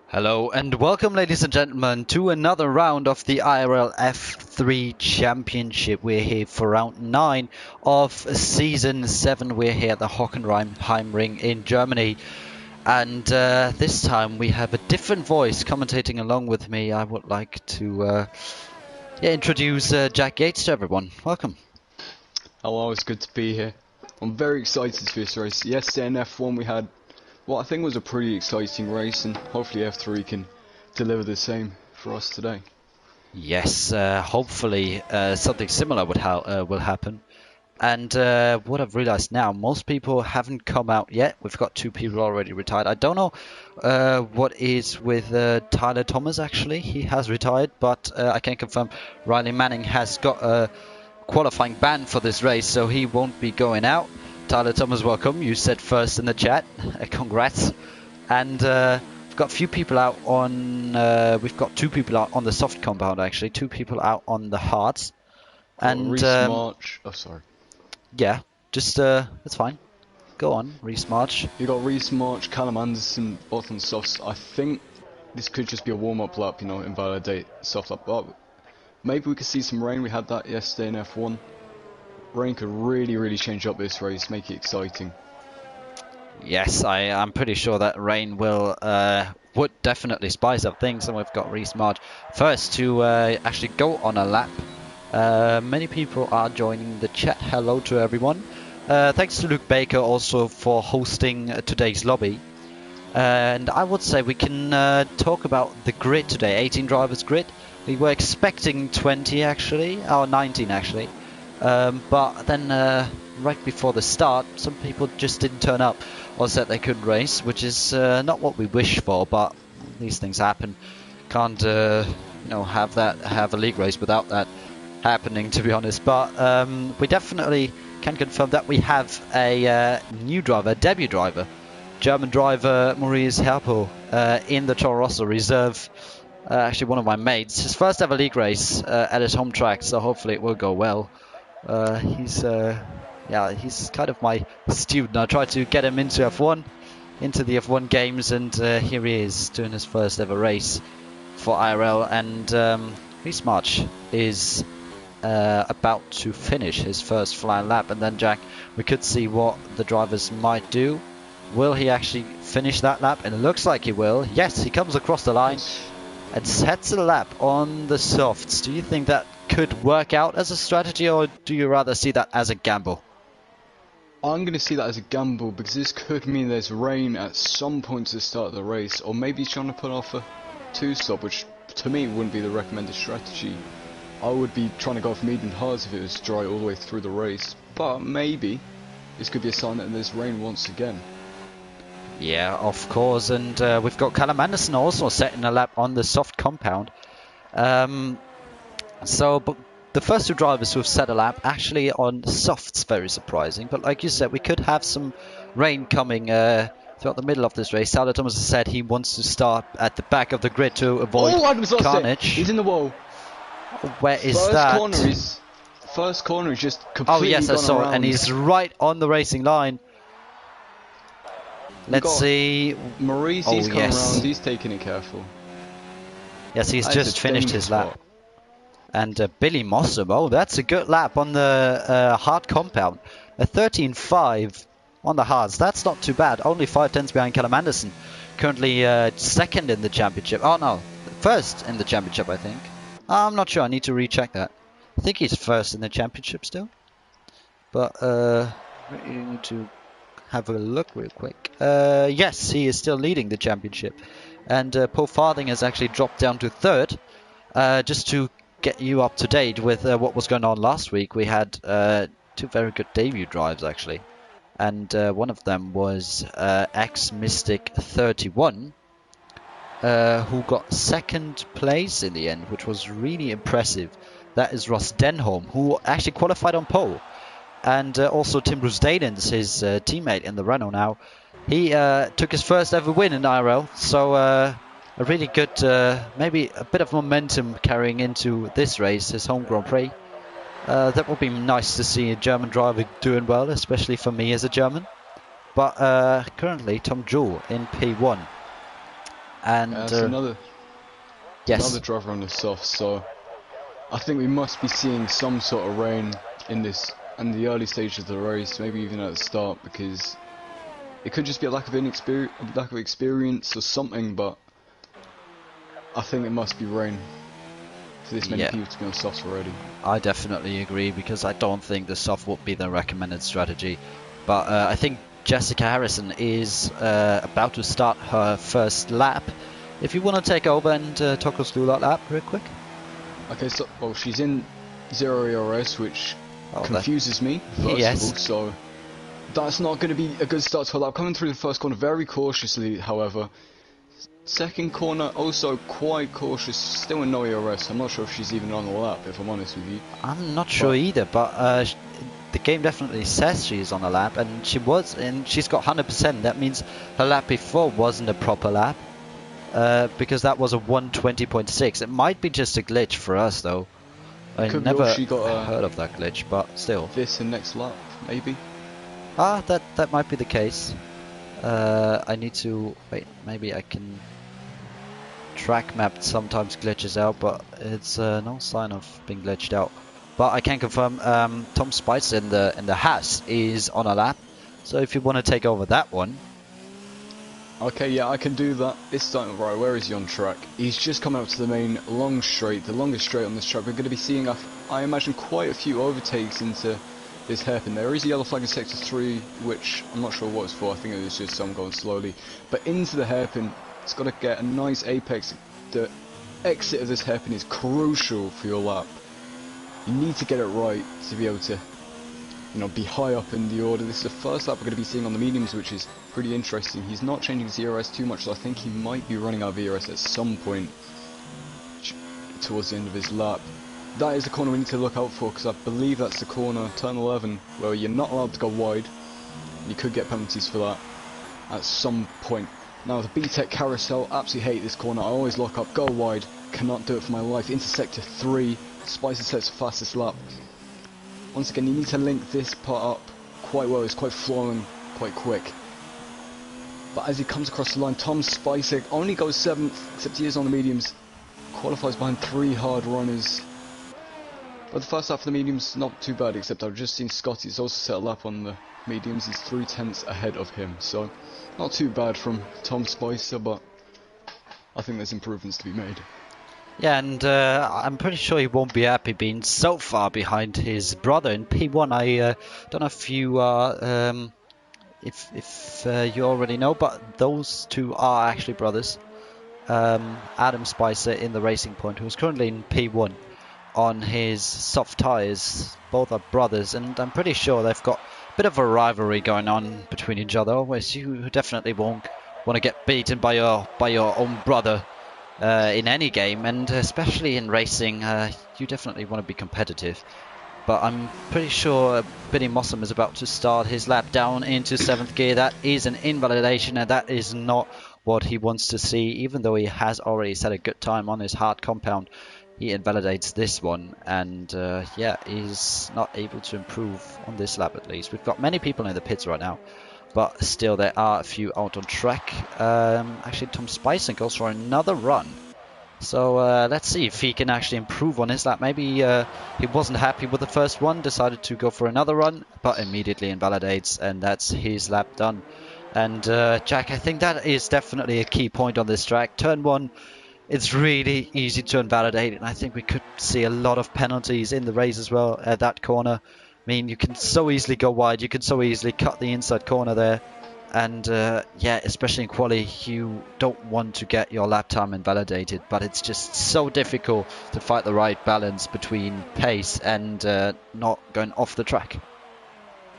Hello and welcome, ladies and gentlemen, to another round of the IRL F3 Championship. We're here for round 9 of season 7. We're here at the Hockenheim Ring in Germany. And this time we have a different voice commentating along with me. I would like to introduce Jack Yates to everyone. Welcome. Hello, it's good to be here. I'm very excited for this race. Yesterday in F1 we had what I think was a pretty exciting race, and hopefully F3 can deliver the same for us today. Yes, hopefully something similar will happen. And what I've realized now, most people haven't come out yet. We've got 2 people already retired. I don't know what is with Tyler Thomas, actually. He has retired, but I can confirm Riley Manning has got a qualifying ban for this race, so he won't be going out. Tyler Thomas, welcome. You said first in the chat. Congrats. And we've got a few people out on... we've got 2 people out on the soft compound, actually. 2 people out on the hards. And Reece March. Oh, sorry. Yeah, just that's fine. Go on, Reece March. You got Reece March, Callum Anderson, both on softs. I think this could just be a warm-up lap, you know, invalidate soft lap. But maybe we could see some rain. We had that yesterday in F1. Rain could really change up this race, make it exciting. Yes, I'm pretty sure that rain would definitely spice up things, and we've got Reece March first to actually go on a lap. Many people are joining the chat. Hello to everyone. Thanks to Luke Baker also for hosting today's lobby. And I would say we can talk about the grid today, 18 drivers grid. We were expecting 20 actually, or 19 actually. But then right before the start, some people just didn't turn up or said they couldn't race, which is not what we wish for, but these things happen. Can't have a league race without that happening, to be honest. But we definitely can confirm that we have a new driver, a debut driver, German driver Maurice Herpo in the Toro Rosso reserve. Actually one of my mates, his first ever league race at his home track, so hopefully it will go well. He's kind of my student. I tried to get him into F1, into the F1 games, and here he is doing his first ever race for IRL. And Reece March is about to finish his first flying lap, and then Jack, we could see what the drivers might do. Will he actually finish that lap? And it looks like he will. Yes, he comes across the line and sets a lap on the softs. Do you think that could work out as a strategy, or do you rather see that as a gamble? I'm going to see that as a gamble, because this could mean there's rain at some point to the start of the race, or maybe he's trying to put off a 2-stop, which to me wouldn't be the recommended strategy. I would be trying to go for medium hards if it was dry all the way through the race, but maybe this could be a sign that there's rain once again. Yeah, of course, and we've got Callum Anderson also setting a lap on the soft compound. But the first 2 drivers who have set a lap actually on softs, very surprising. But like you said, we could have some rain coming throughout the middle of this race. Tyler Thomas has said he wants to start at the back of the grid to avoid carnage. He's in the wall. Where is that? First corner is just completely yes, I saw around. it, and he's right on the racing line. Let's see. Maurice, he's coming around. He's taking it careful. Yes, he's just finished his lap. And Billy Mossum, oh, that's a good lap on the hard compound. A 13.5 on the hards. That's not too bad. Only 5 tenths behind Callum Anderson. Currently second in the championship. Oh, no. First in the championship, I think. I'm not sure. I need to recheck that. I think he's first in the championship still. But we need to have a look real quick. Yes, he is still leading the championship. And Paul Farthing has actually dropped down to 3rd. Just to get you up to date with what was going on last week, we had 2 very good debut drives actually. And one of them was X-Mystic 31, who got 2nd place in the end, which was really impressive. That is Ross Denholm, who actually qualified on pole. And also Tim Bruce Dalens, his teammate in the Renault now. He took his first ever win in IRL, so a really good, maybe a bit of momentum carrying into this race, his home Grand Prix. That would be nice to see a German driver doing well, especially for me as a German. But currently Tom Jewell in P1. And That's another yes, driver on the soft, so I think we must be seeing some sort of rain in the early stages of the race, maybe even at the start, because it could just be a lack of experience or something, but I think it must be rain for this many yeah, people to be on softs already. I definitely agree, because I don't think the soft would be the recommended strategy. But I think Jessica Harrison is about to start her first lap. If you want to take over and talk us through that lap real quick. Okay, so, well, she's in 0 ERS, which confuses me, first of all, yes. so that's not going to be a good start to her lap. Coming through the first corner very cautiously, however. Second corner, also quite cautious, still in no ERS. I'm not sure if she's even on the lap, if I'm honest with you. I'm not sure either, but the game definitely says she's on a lap, and she was, and she's got 100%. That means her lap before wasn't a proper lap, because that was a 120.6. It might be just a glitch for us, though. I Could be, or never she got heard of that glitch, but still. this and next lap, maybe. Ah, that might be the case. I need to wait. Maybe I can. Track map sometimes glitches out, but it's no sign of being glitched out. But I can confirm Tom Spice in the Haas is on a lap. So if you want to take over that one. Okay, yeah, I can do that. This time, right, where is he on track? He's just come out to the main long straight, the longest straight on this track. We're going to be seeing, I imagine, quite a few overtakes into this hairpin. There is a yellow flag in sector 3, which I'm not sure what it's for. I think it was just some going slowly. But into the hairpin, it's got to get a nice apex. The exit of this hairpin is crucial for your lap. You need to get it right to be able to, you know, be high up in the order. This is the first lap we're going to be seeing on the mediums, which is pretty interesting. He's not changing his ERS too much, so I think he might be running out of ERS at some point towards the end of his lap. That is the corner we need to look out for, because I believe that's the corner, turn 11, where you're not allowed to go wide. You could get penalties for that at some point. Now the B-Tech carousel, absolutely hate this corner. I always lock up, go wide, cannot do it for my life. Into sector 3, Spicer sets the fastest lap. Once again, you need to link this part up quite well. It's quite flowing, quite quick. But as he comes across the line, Tom Spicer only goes 7th, except he is on the mediums. Qualifies behind 3 hard runners. But the first lap for the mediums, not too bad, except I've just seen Scotty's also set a lap on the mediums. He's 3/10 ahead of him, so not too bad from Tom Spicer, but I think there's improvements to be made. Yeah, and I'm pretty sure he won't be happy being so far behind his brother in P1. I don't know if you you already know, but those two are actually brothers. Adam Spicer in the Racing Point, who's currently in P1 on his soft tyres. Both are brothers, and I'm pretty sure they've got a bit of a rivalry going on between each other. Whereas you definitely won't want to get beaten by your own brother in any game, and especially in racing. You definitely want to be competitive. But I'm pretty sure Billy Mossam is about to start his lap down into 7th gear. That is an invalidation, and that is not what he wants to see. Even though he has already set a good time on his hard compound, he invalidates this one, and yeah, he's not able to improve on this lap at least. We've got many people in the pits right now, but still there are a few out on track. Actually, Tom Spicer goes for another run. So let's see if he can actually improve on his lap. Maybe he wasn't happy with the first one, decided to go for another run, but immediately invalidates, and that's his lap done. And Jack, I think that is definitely a key point on this track. Turn 1, it's really easy to invalidate, and I think we could see a lot of penalties in the race as well at that corner. I mean, you can so easily go wide, you can so easily cut the inside corner there. And yeah, especially in quali, you don't want to get your lap time invalidated, but it's just so difficult to find the right balance between pace and not going off the track.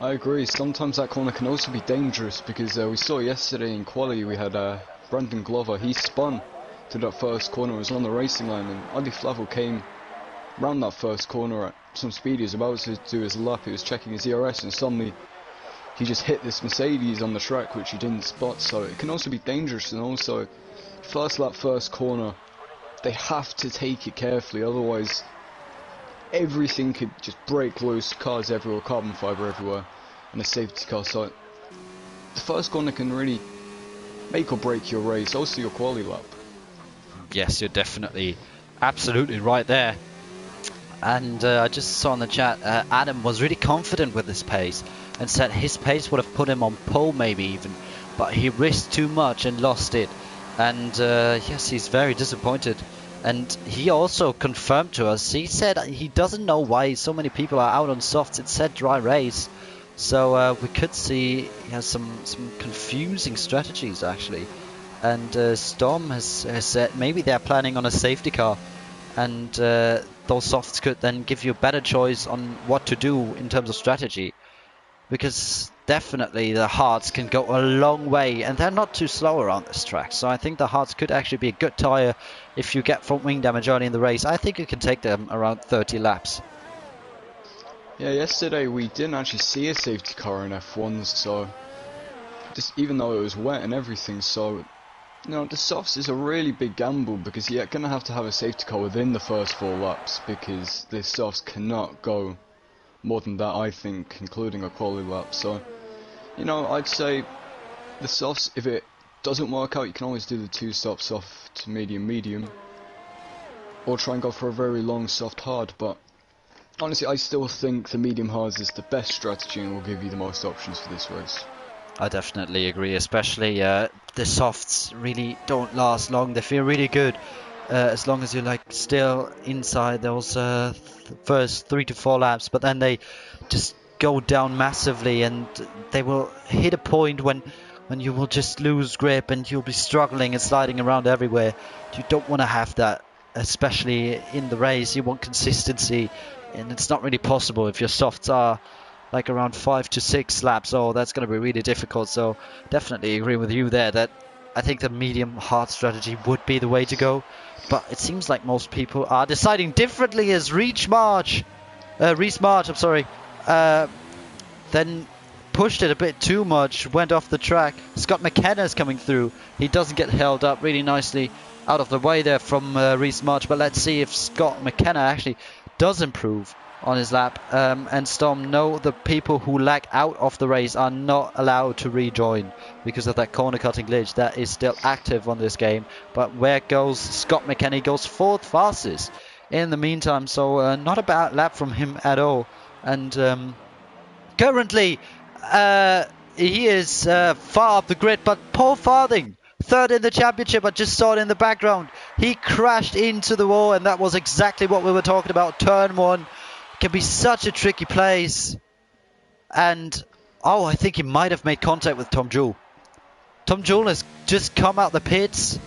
I agree. Sometimes that corner can also be dangerous, because we saw yesterday in quali we had Brandon Glover. He spun to that first corner, was on the racing line, and Adi Flavel came round that first corner at some speed. He was about to do his lap, he was checking his ERS, and suddenly he just hit this Mercedes on the track, which he didn't spot. So it can also be dangerous. And also, first lap, first corner, they have to take it carefully, otherwise everything could just break loose. Cars everywhere, carbon fibre everywhere, and a safety car. So the first corner can really make or break your race, also your quali lap. Yes, you're definitely absolutely right there. And I just saw in the chat, Adam was really confident with his pace and said his pace would have put him on pole maybe even, but he risked too much and lost it. And yes, he's very disappointed. And he also confirmed to us, he said he doesn't know why so many people are out on softs. It said dry race. So we could see he has some confusing strategies actually. And Storm has said maybe they're planning on a safety car, and those softs could then give you a better choice on what to do in terms of strategy, because definitely the hards can go a long way and they're not too slow around this track. So I think the hards could actually be a good tire if you get front wing damage early in the race. I think you can take them around 30 laps. Yeah, yesterday we didn't actually see a safety car in F1, so just even though it was wet and everything, so you know, the softs is a really big gamble because you're going to have a safety car within the first 4 laps, because the softs cannot go more than that, I think, including a quality lap. So, you know, I'd say the softs, if it doesn't work out, you can always do the 2 stop soft, medium, or try and go for a very long soft hard. But honestly, I still think the medium hards is the best strategy and will give you the most options for this race. I definitely agree, especially the softs really don't last long. They feel really good as long as you're like still inside those first 3 to 4 laps, but then they just go down massively, and they will hit a point when you will just lose grip and you'll be struggling and sliding around everywhere. You don't want to have that, especially in the race. You want consistency, and it's not really possible if your softs are like around 5 to 6 laps. Oh, that's going to be really difficult. So definitely agree with you there that I think the medium hard strategy would be the way to go. But it seems like most people are deciding differently as Reese March, I'm sorry, then pushed it a bit too much, went off the track. Scott McKenna's coming through. He doesn't get held up really nicely out of the way there from Reese March. But let's see if Scott McKenna actually does improve on his lap. And Storm, no, the people who lag out of the race are not allowed to rejoin because of that corner cutting glitch that is still active on this game. But where goes Scott McKenna? He goes 4th fastest in the meantime, so not a bad lap from him at all. And currently he is far up the grid, but Paul Farthing, 3rd in the championship. I just saw it in the background. He crashed into the wall, and that was exactly what we were talking about. Turn 1 can be such a tricky place. And I think he might have made contact with Tom Jewell. Tom Jewell has just come out the pits,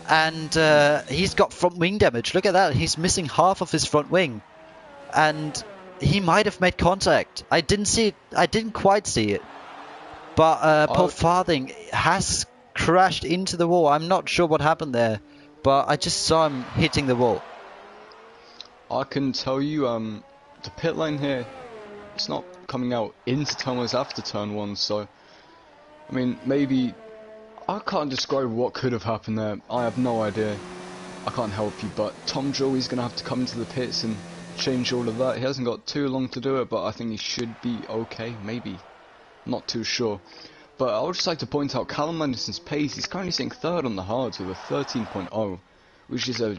and he's got front wing damage. Look at that. He's missing half of his front wing, and he might have made contact. I didn't see it. I didn't quite see it. But Paul Farthing has crashed into the wall. I'm not sure what happened there, but I just saw him hitting the wall. I can tell you, the pit lane here, it's not coming out into turn 1, it's after turn 1, so I mean, maybe I can't describe what could have happened there. I have no idea. I can't help you, but Tom Jewell is going to have to come into the pits and change all of that. He hasn't got too long to do it, but I think he should be okay, maybe. Not too sure. But I would just like to point out Callum Anderson's pace. He's currently sitting 3rd on the hards with a 13.0, which is a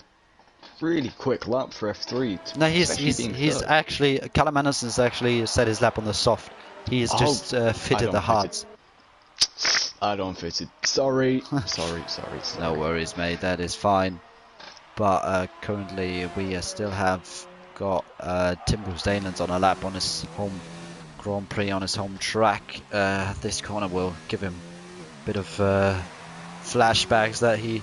really quick lap for F3. No, he's actually, Callum Anderson's actually set his lap on the soft. He's just fitted the hards. I don't fit it. Sorry. sorry. No worries, mate. That is fine. But currently we still have got Tim Bruce-Danelands on a lap on his home Grand Prix, on his home track. This corner will give him a bit of flashbacks that he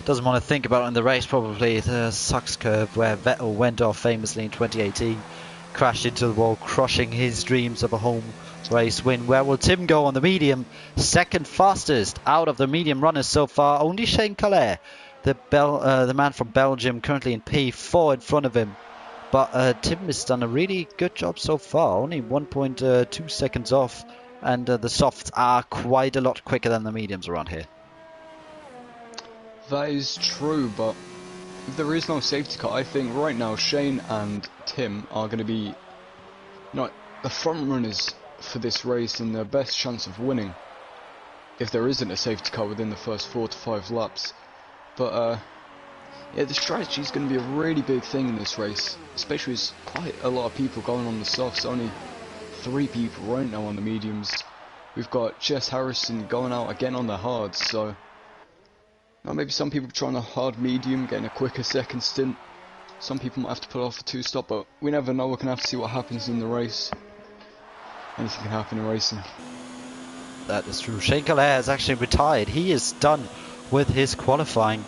doesn't want to think about in the race. Probably the sucks curve where Vettel went off famously in 2018, crashed into the wall, crushing his dreams of a home race win. Where will Tim go on the medium? 2nd fastest out of the medium runners so far. Only Shane Calais, the man from Belgium, currently in P4 in front of him. But Tim has done a really good job so far, only 1.2 seconds off, and the softs are quite a lot quicker than the mediums around here. That is true, but if there is no safety car, I think right now Shane and Tim are going to be the front runners for this race and their best chance of winning if there isn't a safety car within the first 4 to 5 laps. But Yeah, the strategy is going to be a really big thing in this race, especially with quite a lot of people going on the softs. Only 3 people right now on the mediums. We've got Jess Harrison going out again on the hards, so maybe some people trying a hard medium, getting a quicker second stint. Some people might have to put off a 2-stop, but we never know. We're going to have to see what happens in the race. Anything can happen in racing. That is true. Shane Calais has actually retired. He is done with his qualifying.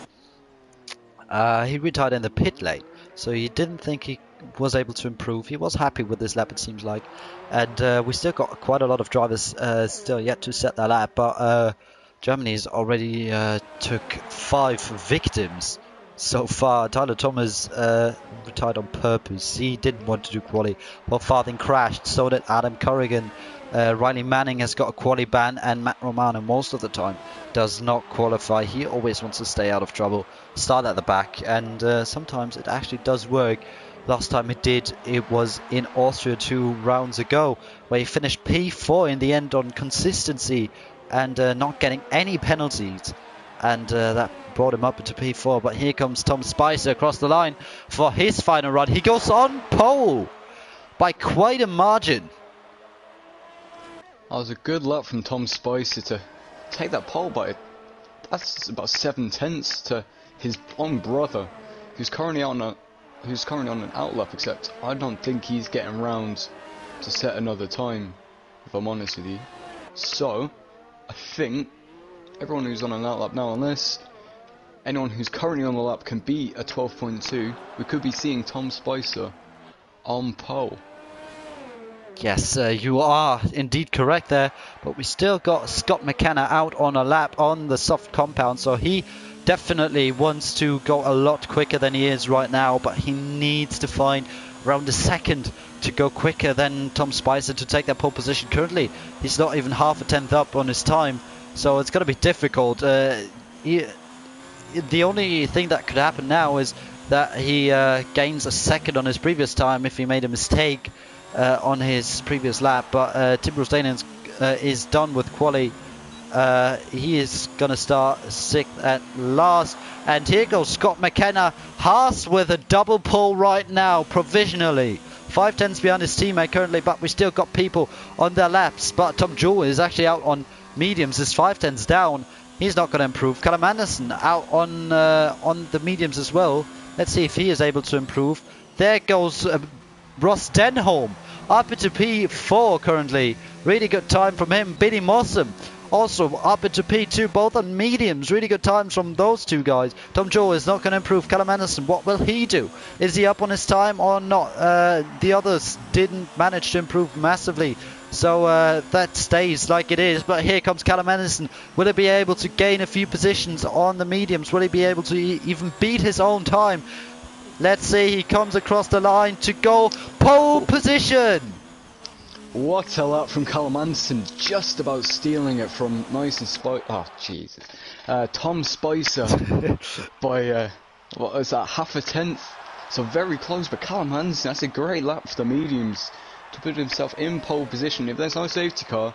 He retired in the pit lane, so he didn't think he was able to improve. He was happy with this lap, it seems like. And we still got quite a lot of drivers still yet to set their lap, but Germany's already took 5 victims so far. Tyler Thomas retired on purpose. He didn't want to do quali. Well, Farthing crashed, so did Adam Corrigan. Riley Manning has got a quali ban, and Matt Romano most of the time does not qualify. He always wants to stay out of trouble, start at the back, and sometimes it actually does work. Last time it did, it was in Austria 2 rounds ago, where he finished P4 in the end on consistency and not getting any penalties, and that brought him up into P4. But here comes Tom Spicer across the line for his final run. He goes on pole by quite a margin. That was a good lap from Tom Spicer to take that pole by, that's about 7/10 to his own brother, who's currently on an out lap. Except I don't think he's getting round to set another time, if I'm honest with you. So I think everyone who's on an out lap now, unless anyone who's currently on the lap can beat a 12.2, we could be seeing Tom Spicer on pole. Yes, you are indeed correct there, but we still got Scott McKenna out on a lap on the soft compound, so he definitely wants to go a lot quicker than he is right now, but he needs to find around a second to go quicker than Tom Spicer to take that pole position. Currently, he's not even half a tenth up on his time, so it's going to be difficult. The only thing that could happen now is that he gains a second on his previous time if he made a mistake on his previous lap, but Tim Brosdanians is done with quali. He is going to start 6th at last, and here goes Scott McKenna. Haas with a double pole right now, provisionally. 5/10 behind his teammate currently, but we still got people on their laps. But Tom Jewell is actually out on mediums. His 5/10's down. He's not going to improve. Callum Anderson out on the mediums as well. Let's see if he is able to improve. There goes Ross Denholm up into P4 currently. Really good time from him. Billy Mossam also up into P2, both on mediums. Really good times from those two guys. Tom Joe is not going to improve. Callum Anderson, what will he do? Is he up on his time or not? The others didn't manage to improve massively, so that stays like it is. But here comes Callum Anderson. Will he be able to gain a few positions on the mediums? Will he be able to even beat his own time? Let's see, he comes across the line to go pole position. What a lap from Callum Anderson, just about stealing it from Tom Spicer by, what was that, half a tenth? So very close, but Callum Anderson, that's a great lap for the mediums to put himself in pole position. If there's no safety car,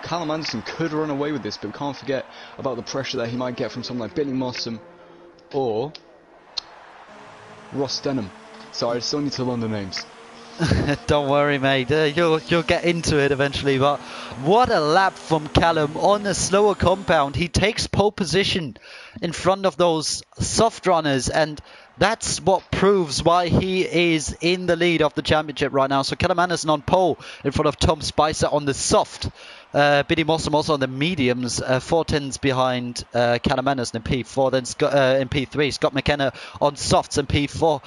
Callum Anderson could run away with this, but we can't forget about the pressure that he might get from someone like Billy Mossam or Ross Denham. Sorry, I still need to learn the names. Don't worry, mate. You'll get into it eventually. But what a lap from Callum on a slower compound. He takes pole position in front of those soft runners, and that's what proves why he is in the lead of the championship right now. So Callum Anderson on pole in front of Tom Spicer on the soft. Billy Mossam also on the mediums, 4/10s behind Callum Anderson in P4, then in P3. Scott McKenna on softs in P4.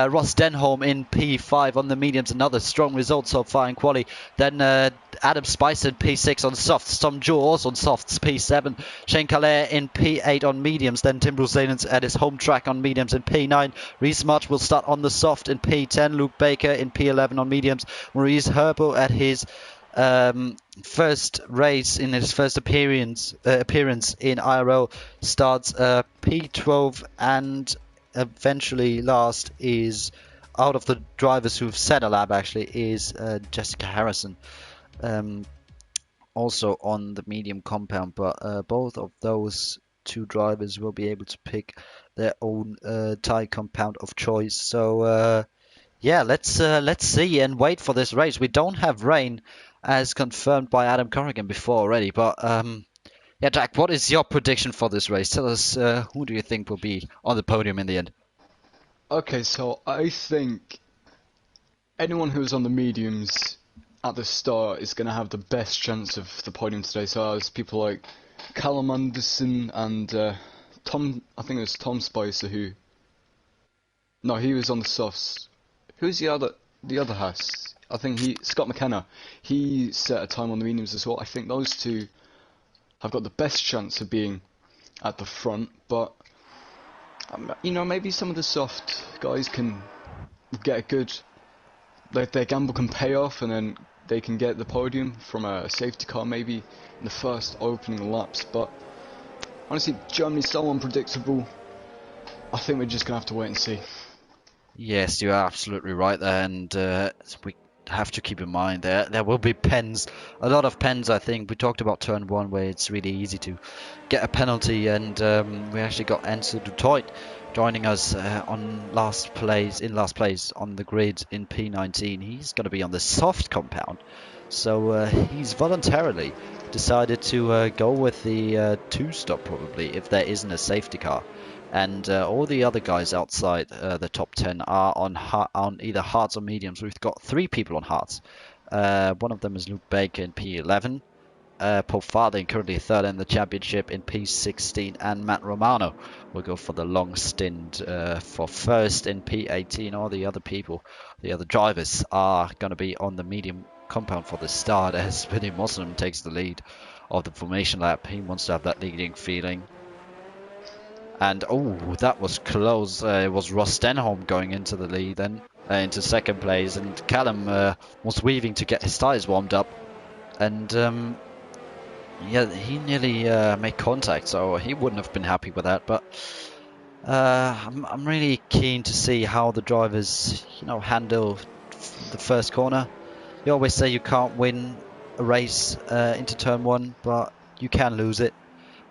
Ross Denholm in P5 on the mediums. Another strong result so far in quali. Then Adam Spicer in P6 on softs. Tom Jewell also on softs, P7. Shane Calais in P8 on mediums. Then Tim Brosdanians at his home track on mediums in P9. Reese March will start on the soft in P10. Luke Baker in P11 on mediums. Maurice Herbo at his first race in his first appearance in IRL starts P12, and eventually last is, out of the drivers who've set a lap actually, is Jessica Harrison, also on the medium compound. But both of those two drivers will be able to pick their own tyre compound of choice. So yeah, let's see and wait for this race. We don't have rain as confirmed by Adam Corrigan before already, but yeah, Jack, what is your prediction for this race? Tell us who do you think will be on the podium in the end? Okay, so I think anyone who was on the mediums at the start is going to have the best chance of the podium today. So as people like Callum Anderson and Tom, I think it was Tom Spicer who. No, he was on the softs. Who's the other? The other Haas. I think Scott McKenna. He set a time on the mediums as well. I think those two have got the best chance of being at the front, but you know, maybe some of the soft guys can get a good. Their gamble can pay off, and then they can get the podium from a safety car maybe in the first opening laps. But honestly, Germany's so unpredictable. I think we're just gonna have to wait and see. Yes, you're absolutely right there, and we have to keep in mind there will be pens, a lot of pens. I think we talked about turn one where it's really easy to get a penalty, and we actually got Enzo Dutoit joining us on last place on the grid in P19. He's going to be on the soft compound, so he's voluntarily decided to go with the two-stop probably if there isn't a safety car. And all the other guys outside the top 10 are on either hards or mediums. We've got 3 people on hards. One of them is Luke Baker in P11. Paul Farthing currently third in the championship in P16. And Matt Romano will go for the long stint for first in P18. All the other people, the other drivers, are going to be on the medium compound for the start as Vinny Muslim takes the lead of the formation lap. He wants to have that leading feeling. And oh, that was close. It was Ross Stenholm going into the lead then, into second place. And Callum was weaving to get his tyres warmed up. And yeah, he nearly made contact, so he wouldn't have been happy with that. But I'm really keen to see how the drivers, handle the first corner. You always say you can't win a race into turn one, but you can lose it.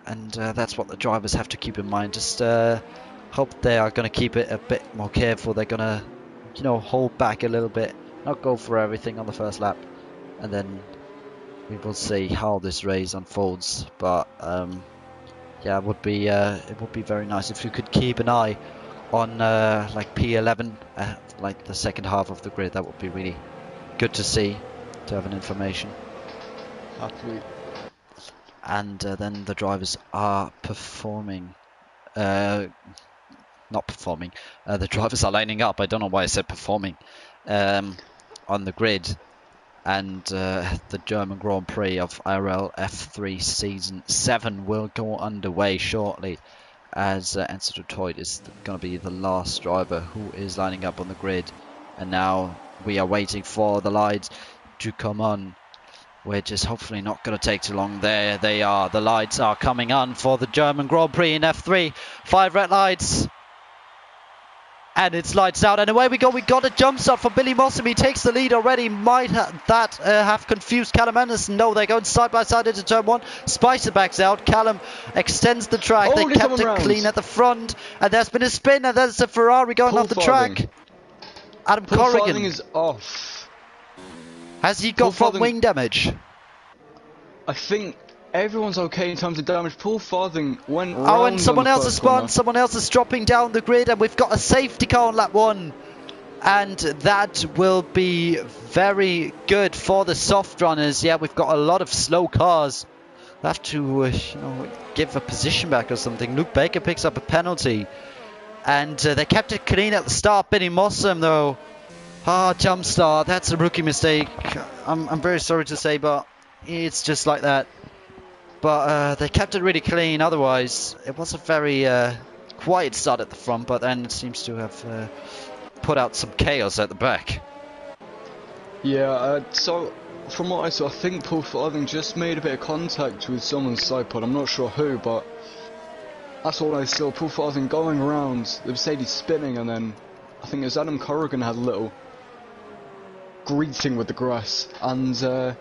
And that's what the drivers have to keep in mind. Just hope they are going to keep it a bit more careful. They're going to, hold back a little bit, not go for everything on the first lap, and then we will see how this race unfolds. But yeah, it would be very nice if you could keep an eye on like P11, like the second half of the grid. That would be really good to see, to have an information. Absolutely. And then the drivers are performing. Not performing. The drivers are lining up. I don't know why I said performing. On the grid. And the German Grand Prix of IRL F3 Season 7 will go underway shortly. As Enzo Dutoit is going to be the last driver who is lining up on the grid. And now we are waiting for the lights to come on, which is hopefully not going to take too long. There they are. The lights are coming on for the German Grand Prix in F3. 5 red lights. And it's lights out. And away we go. We got a jump start for Billy Mossam. He takes the lead already. Might that have confused Callum Anderson? No, they're going side by side into turn one. Spicer backs out. Callum extends the track. They kept it clean at the front. And there's been a spin. And there's a Ferrari going off the track. Adam Corrigan. Farthing is off. Has he got front wing damage? I think everyone's okay in terms of damage. Paul Farthing went round. Oh, and someone else has spun. Someone else is dropping down the grid, and we've got a safety car on lap 1. And that will be very good for the soft runners. Yeah, we've got a lot of slow cars. We'll have to, give a position back or something. Luke Baker picks up a penalty. And they kept it clean at the start. Benny Mossam, though. Jump start. That's a rookie mistake. I'm very sorry to say, but it's just like that. But they kept it really clean. Otherwise, it was a very quiet start at the front, but then it seems to have put out some chaos at the back. Yeah, so from what I saw, I think Paul Farthing just made a bit of contact with someone's side pod. I'm not sure who, but that's all I saw. Paul Farthing going around, the Mercedes spinning, and then I think it was Adam Corrigan had a little greeting with the grass, and I'm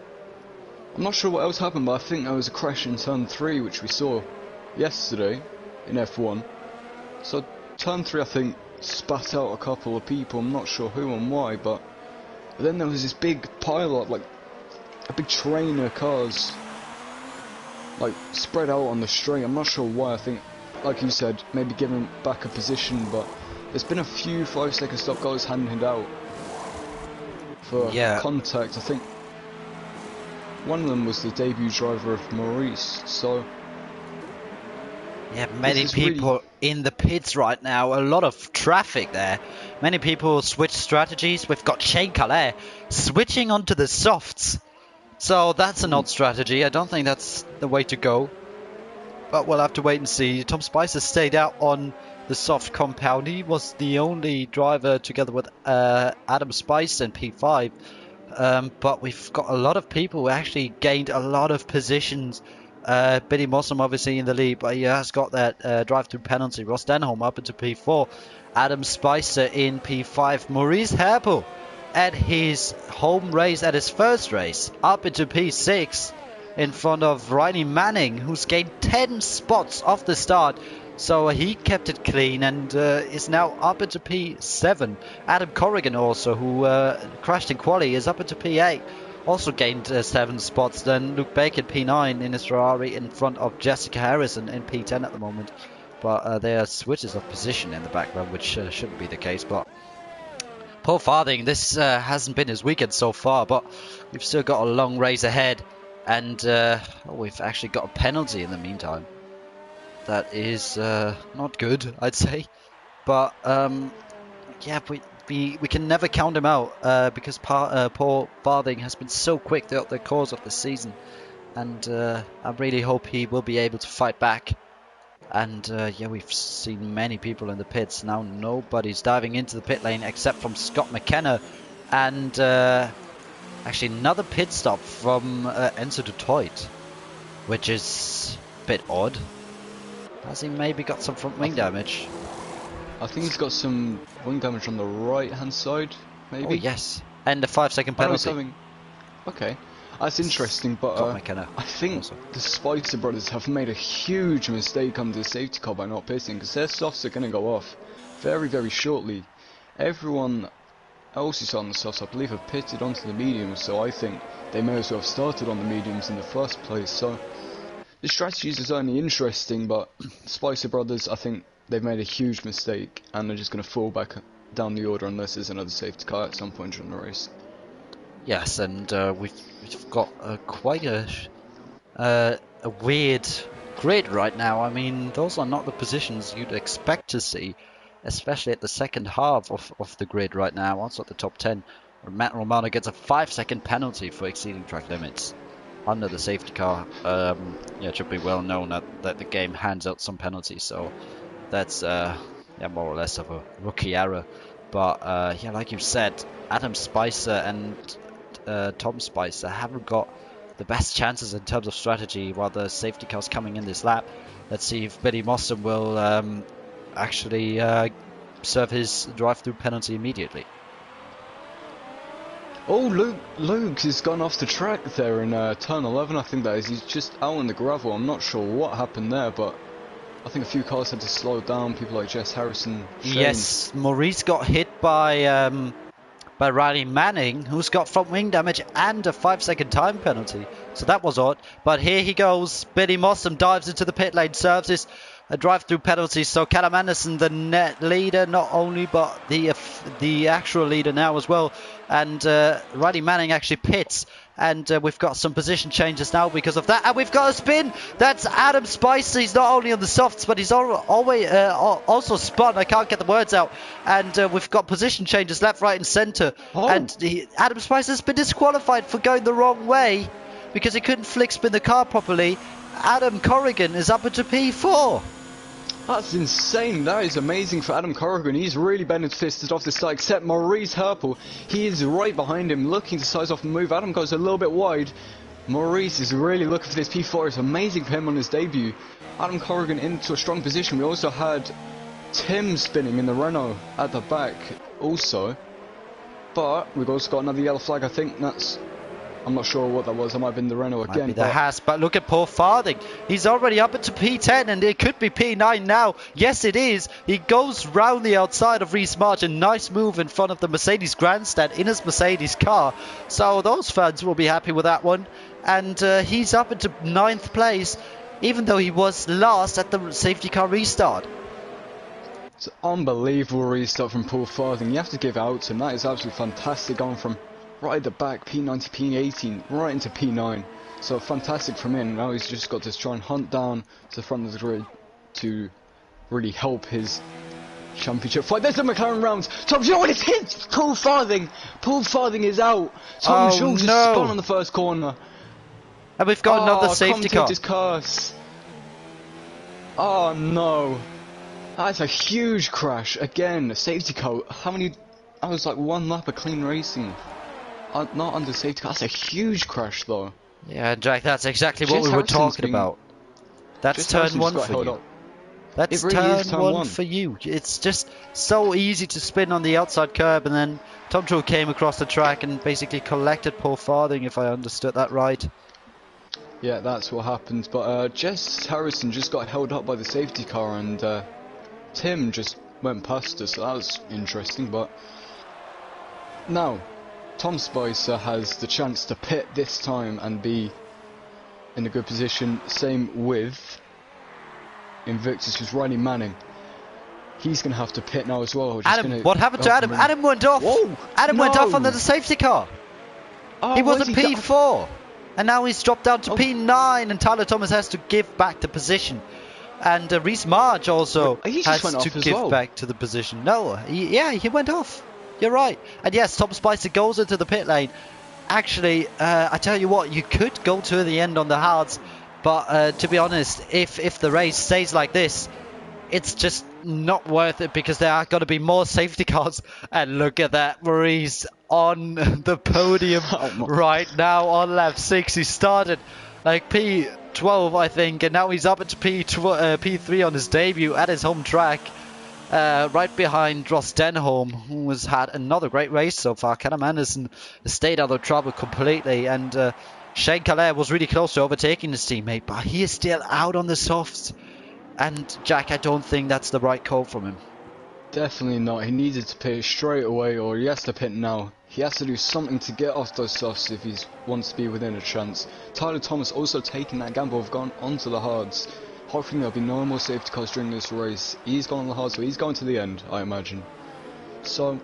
not sure what else happened, but I think there was a crash in turn 3, which we saw yesterday in F1. So turn 3 I think spat out a couple of people, I'm not sure who and why, but then there was this big pile up, like a big train of cars, like spread out on the straight. I'm not sure why. I think, like you said, maybe giving back a position, but there's been a few 5-second stop goals handed out for contact. I think one of them was the debut driver of Maurice, so yeah, many people really in the pits right now, a lot of traffic there. Many people switch strategies. We've got Shane Calais switching onto the softs. So that's an odd strategy. I don't think that's the way to go. But we'll have to wait and see. Tom Spicer stayed out on the soft compound. He was the only driver together with Adam Spicer in P5. But we've got a lot of people who actually gained a lot of positions. Billy Mossam obviously in the lead, but he has got that drive-through penalty. Ross Denholm up into P4. Adam Spicer in P5. Maurice Herpel at his home race, at his first race, up into P6 in front of Riley Manning, who's gained 10 spots off the start. So he kept it clean and is now up into P7. Adam Corrigan also, who crashed in quali, is up into P8. Also gained 7 spots. Then Luke Bacon P9 in his Ferrari in front of Jessica Harrison in P10 at the moment. But there are switches of position in the background, which shouldn't be the case. But Paul Farthing, this hasn't been his weekend so far, but we've still got a long race ahead. And we've actually got a penalty in the meantime. That is not good, I'd say. But yeah, we can never count him out because Paul Farthing has been so quick throughout the course of the season. And I really hope he will be able to fight back. And yeah, we've seen many people in the pits. Now nobody's diving into the pit lane except from Scott McKenna. And actually another pit stop from Enzo Dutoit, which is a bit odd. Has he maybe got some front wing damage? I think he's got some wing damage on the right hand side, maybe. Oh yes, and a 5-second penalty. Okay, that's interesting, but I think also the Spicer brothers have made a huge mistake under the safety car by not pitting, because their softs are going to go off very, very shortly. Everyone else who's on the softs, I believe, have pitted onto the mediums, so I think they may as well have started on the mediums in the first place. So the strategies are certainly interesting, but Spicer brothers, I think they've made a huge mistake, and they're just going to fall back down the order unless there's another safety car at some point during the race. Yes, and we've got quite a weird grid right now. I mean, those are not the positions you'd expect to see, especially at the second half of the grid right now. Also at the top 10, Matt Romano gets a 5-second penalty for exceeding track limits under the safety car. Yeah, it should be well known that the game hands out some penalties, so that's yeah, more or less of a rookie error. But yeah, like you said, Adam Spicer and Tom Spicer haven't got the best chances in terms of strategy while the safety car's coming in this lap. Let's see if Billy Mossam will actually serve his drive-through penalty immediately. Oh, Luke has gone off the track there in turn 11, I think that is. He's just out on the gravel. I'm not sure what happened there, but I think a few cars had to slow down. People like Jess Harrison, Shane. Yes, Maurice got hit by Riley Manning, who's got front wing damage and a 5-second time penalty. So that was odd. But here he goes. Billy Mossam dives into the pit lane, serves his a drive-through penalty. So Callum Anderson, the net leader, not only, but the actual leader now as well. And Riley Manning actually pits. And we've got some position changes now because of that. And we've got a spin. That's Adam Spicer. He's not only on the softs, but he's always also spun. I can't get the words out. And we've got position changes left, right, and centre. Oh. And Adam Spicer's been disqualified for going the wrong way because he couldn't flick spin the car properly. Adam Corrigan is up into P4. That's insane. That is amazing for Adam Corrigan. He's really benefited off this start, except Maurice Herpel. He is right behind him, looking to size off and move. Adam goes a little bit wide. Maurice is really looking for this P4. It's amazing for him on his debut. Adam Corrigan into a strong position. We also had Tim spinning in the Renault at the back also. But we've also got another yellow flag. I think that's I'm not sure what that was. That might have been the Renault Might again. be the Haas, but look at Paul Farthing. He's already up into P10 and it could be P9 now. Yes, it is. He goes round the outside of Reece March. A nice move in front of the Mercedes grandstand in his Mercedes car. So those fans will be happy with that one. And he's up into 9th place, even though he was last at the safety car restart. It's an unbelievable restart from Paul Farthing. You have to give it out to him. That is absolutely fantastic. Going from right at the back, P9 to P18, right into P9. So fantastic from him. Now he's just got to try and hunt down to the front of the grid to really help his championship fight. There's the McLaren rounds. Tom, you know what it is? Paul Farthing. Paul Farthing is out. Tom Jules has spun on the first corner. And we've got another safety car. Curse. Oh no. That's a huge crash. Again, a safety car. How many? I was like one lap of clean racing. Not under safety car. That's a huge crash though. Yeah, Jack, that's exactly what we were talking about. That's turn one for you. That's turn one for you. It's just so easy to spin on the outside curb, and then Tom Truex came across the track and basically collected Paul Farthing, if I understood that right. Yeah, that's what happened. But Jess Harrison just got held up by the safety car, and Tim just went past us, so that was interesting. But now Tom Spicer has the chance to pit this time and be in a good position. Same with Invictus, who's Riley Manning. He's going to have to pit now as well. Adam, what happened to Adam? Adam went off. Whoa, Adam went off under the safety car. Oh, he was a P4. And now he's dropped down to P9, and Tyler Thomas has to give back the position. And Reece March also has to give back to the position. No, he went off. You're right. And yes, Tom Spicer goes into the pit lane. Actually, I tell you what, you could go to the end on the hards, but to be honest, if the race stays like this, it's just not worth it, because there are going to be more safety cars. And look at that, Maurice on the podium right now on lap 6. He started like P12, I think, and now he's up into P3 on his debut at his home track, right behind Ross Denholm, who has had another great race so far. Callum Anderson has stayed out of trouble completely, and Shane Calais was really close to overtaking his teammate, but he is still out on the softs. And Jack, I don't think that's the right call from him. Definitely not. He needed to pit straight away, or he has to pit now. He has to do something to get off those softs if he wants to be within a chance. Tyler Thomas also taking that gamble of gone onto the hards. Hopefully there'll be no more safety cars during this race. He's gone on the hards, so he's going to the end, I imagine. So,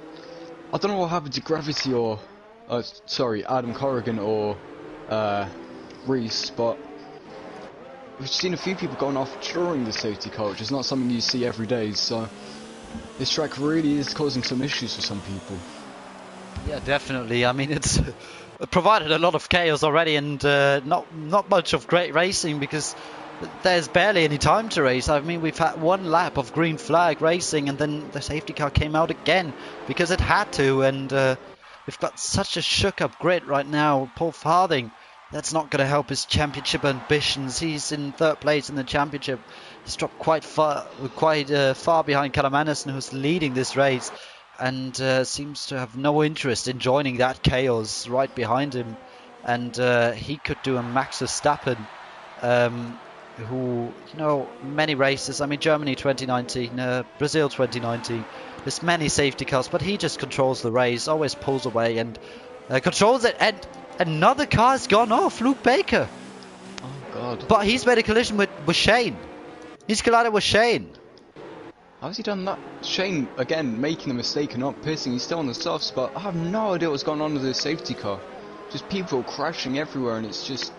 I don't know what happened to Gravity or... Adam Corrigan or Reese, but... we've seen a few people going off during the safety car, which is not something you see every day, so this track really is causing some issues for some people. Yeah, definitely. I mean, it's provided a lot of chaos already, and not much of great racing, because there's barely any time to race. I mean, we've had one lap of green flag racing, and then the safety car came out again because it had to, and we've got such a shook up grid right now. Paul Farthing, that's not going to help his championship ambitions. He's in 3rd place in the championship. He's dropped quite far behind Callum Anderson, who's leading this race, and seems to have no interest in joining that chaos right behind him. And he could do a Max Verstappen, who, many races. I mean, Germany 2019, Brazil 2019. There's many safety cars, but he just controls the race, always pulls away and controls it. And another car's gone off, Luke Baker. Oh God! But he's made a collision with Shane. He's collided with Shane. How's he done that? Shane, again, making a mistake and not pissing. He's still on the softs, but I have no idea what's going on with the safety car. Just people crashing everywhere, and it's just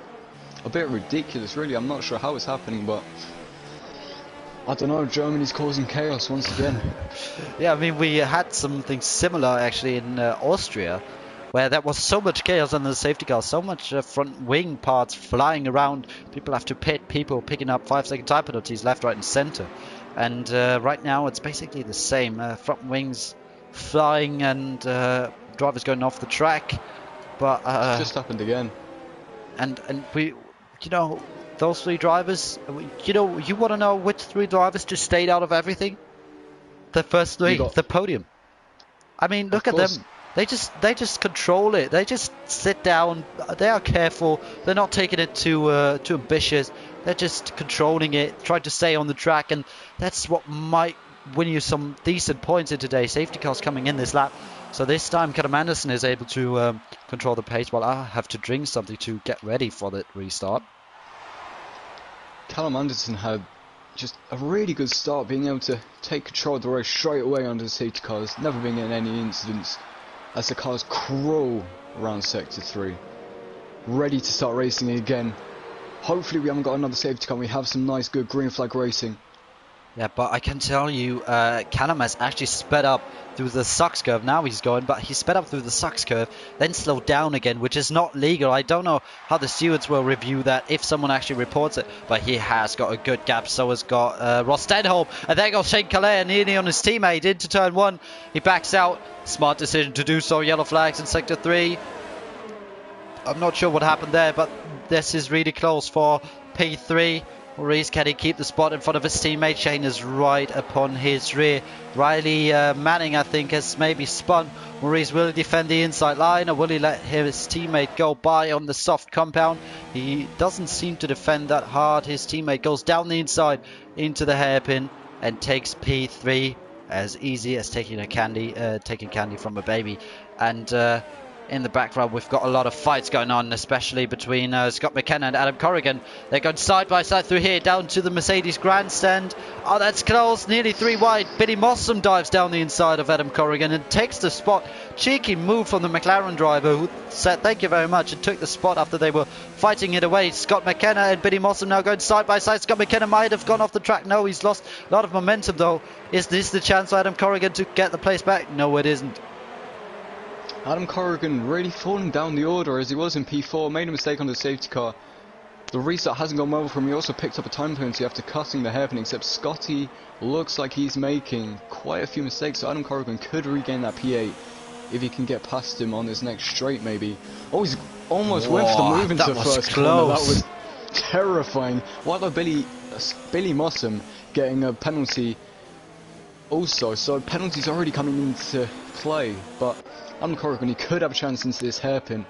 a bit ridiculous, really. I'm not sure how it's happening, but I don't know. Germany's causing chaos once again. Yeah, I mean, we had something similar actually in Austria, where there was so much chaos on the safety car, so much front wing parts flying around. People have to pit, people picking up 5-second time penalties left, right and centre. And right now it's basically the same. Front wings flying and drivers going off the track. But just happened again. And we, those 3 drivers, you want to know which 3 drivers just stayed out of everything? The first 3, the podium. I mean, look at them. they just control it. They just sit down. They are careful. They're not taking it too ambitious. They're just controlling it, trying to stay on the track, and that's what might win you some decent points in today. Safety cars coming in this lap. So this time Callum Anderson is able to control the pace while I have to drink something to get ready for the restart. Callum Anderson had just a really good start, being able to take control of the race straight away under the safety cars, never being in any incidents as the cars crawl around sector 3, ready to start racing again. Hopefully we haven't got another safety car, we have some nice good green flag racing. Yeah, but I can tell you, Callum has actually sped up through the sucks curve. Now he's going, but he sped up through the sucks curve, then slowed down again, which is not legal. I don't know how the stewards will review that if someone actually reports it, but he has got a good gap. So has got Ross Denholm, and there goes Shane Calais nearly on his teammate into turn 1. He backs out. Smart decision to do so. Yellow flags in sector 3. I'm not sure what happened there, but this is really close for P3. Maurice, can he keep the spot in front of his teammate? Shane is right upon his rear. Riley Manning, I think, has maybe spun. Maurice, will he defend the inside line, or will he let his teammate go by on the soft compound? He doesn't seem to defend that hard. His teammate goes down the inside into the hairpin and takes P3 as easy as taking candy from a baby. And in the background, we've got a lot of fights going on, especially between Scott McKenna and Adam Corrigan. They're going side by side through here, down to the Mercedes grandstand. Oh, that's close, nearly 3 wide. Billy Mossam dives down the inside of Adam Corrigan and takes the spot. Cheeky move from the McLaren driver, who said thank you very much and took the spot after they were fighting it away. Scott McKenna and Billy Mossam now going side by side. Scott McKenna might have gone off the track. No, he's lost a lot of momentum though. Is this the chance for Adam Corrigan to get the place back? No, it isn't. Adam Corrigan really falling down the order as he was in P4, made a mistake on the safety car. The restart hasn't gone well for him. He also picked up a time penalty after cutting the hairpin, except Scotty looks like he's making quite a few mistakes, so Adam Corrigan could regain that P8 if he can get past him on this next straight maybe. Oh, he's almost went for the move into the first corner. That was terrifying. What about Billy Mossam getting a penalty also, so penalties already coming into play, but Adam Corrigan, he could have a chance into this hairpin.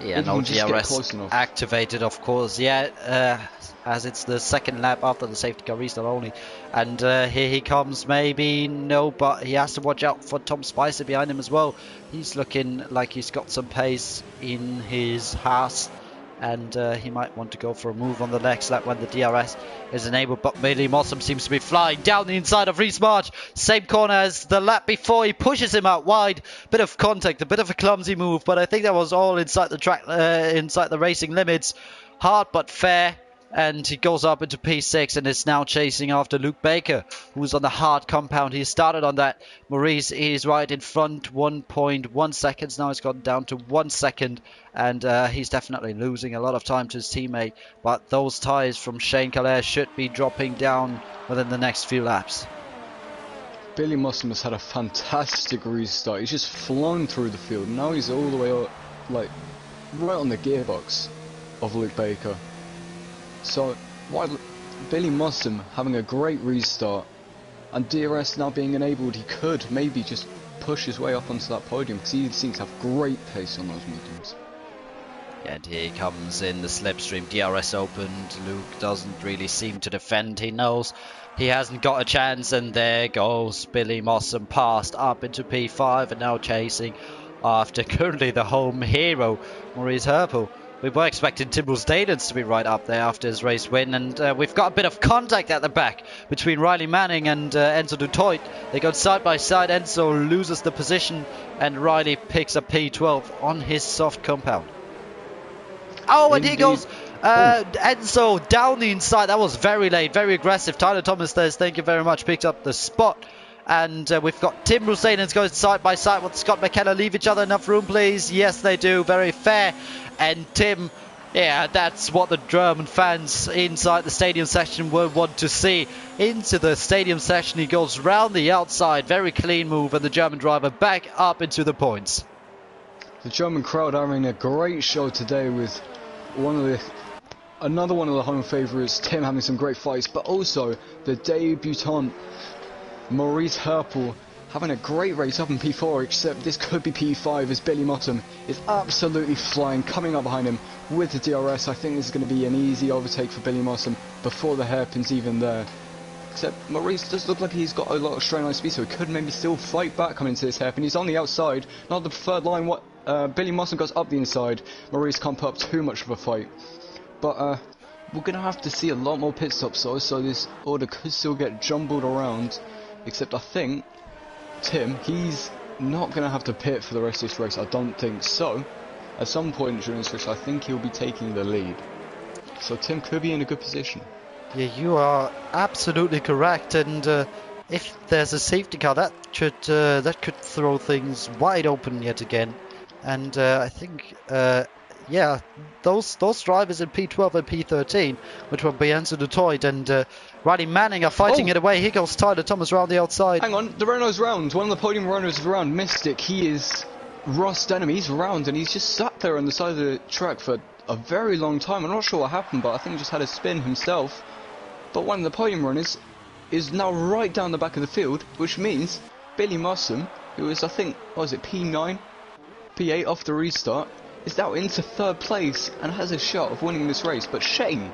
Yeah, no DRS activated, of course. Yeah, as it's the second lap after the safety car restart only. And here he comes, maybe. No, but he has to watch out for Tom Spicer behind him as well. He's looking like he's got some pace in his Haas. And he might want to go for a move on the next lap when the DRS is enabled. But Billy Mossam seems to be flying down the inside of Reece March. Same corner as the lap before. He pushes him out wide. Bit of contact, a bit of a clumsy move. But I think that was all inside the track, inside the racing limits. Hard but fair. And he goes up into P6 and is now chasing after Luke Baker, who's on the hard compound. He started on that. Maurice is right in front, 1.1 seconds. Now it's gone down to 1 second. And he's definitely losing a lot of time to his teammate. But those tyres from Shane Calais should be dropping down within the next few laps. Billy Mossam has had a fantastic restart. He's just flown through the field. Now he's all the way up, like, right on the gearbox of Luke Baker. So, while Billy Mossam having a great restart and DRS now being enabled, he could maybe just push his way up onto that podium because he seems to have great pace on those mediums. Yeah, and here he comes in the slipstream. DRS opened. Luke doesn't really seem to defend. He knows he hasn't got a chance, and there goes Billy Mossam past up into P5 and now chasing after currently the home hero, Maurice Herpel. We were expecting Timbrell's Danens to be right up there after his race win, and we've got a bit of contact at the back between Riley Manning and Enzo Dutoit. They go side by side. Enzo loses the position, and Riley picks up P12 on his soft compound. Oh, and here goes Enzo down the inside. That was very late, very aggressive. Tyler Thomas says, thank you very much, picked up the spot. And we've got Tim Rusanens going side by side with Scott McKenna. Leave each other enough room, please. Yes, they do. Very fair. And Tim, yeah, that's what the German fans inside the stadium section will want to see. Into the stadium section, he goes round the outside. Very clean move, and the German driver back up into the points. The German crowd are having a great show today with another one of the home favourites, Tim, having some great fights, but also the debutant Maurice Herpel having a great race up in P4, except this could be P5 as Billy Mottom is absolutely flying, coming up behind him with the DRS. I think this is going to be an easy overtake for Billy Mottom before the hairpin's even there. Except Maurice does look like he's got a lot of strain on speed, so he could maybe still fight back coming into this hairpin. He's on the outside, not the preferred line. What Billy Mottom goes up the inside. Maurice can't put up too much of a fight. But we're going to have to see a lot more pit stops, so this order could still get jumbled around. Except I think Tim, he's not going to have to pit for the rest of this race, I don't think so. At some point during this race, I think he'll be taking the lead. So Tim could be in a good position. Yeah, you are absolutely correct, and if there's a safety car, that could throw things wide open yet again. And I think, yeah, those drivers in P12 and P13, which were Bianca Detroit and Riley Manning, are fighting it away. Here goes Tyler Thomas around the outside. Hang on, the Renault's round. One of the podium runners is around. Mystic, he is Ross Denham. He's round and he's just sat there on the side of the track for a very long time. I'm not sure what happened, but I think he just had a spin himself. But one of the podium runners is now right down the back of the field, which means Billy Mossam, who is, I think, what was it, P9? P8 off the restart, is now into third place and has a shot of winning this race. But Shane,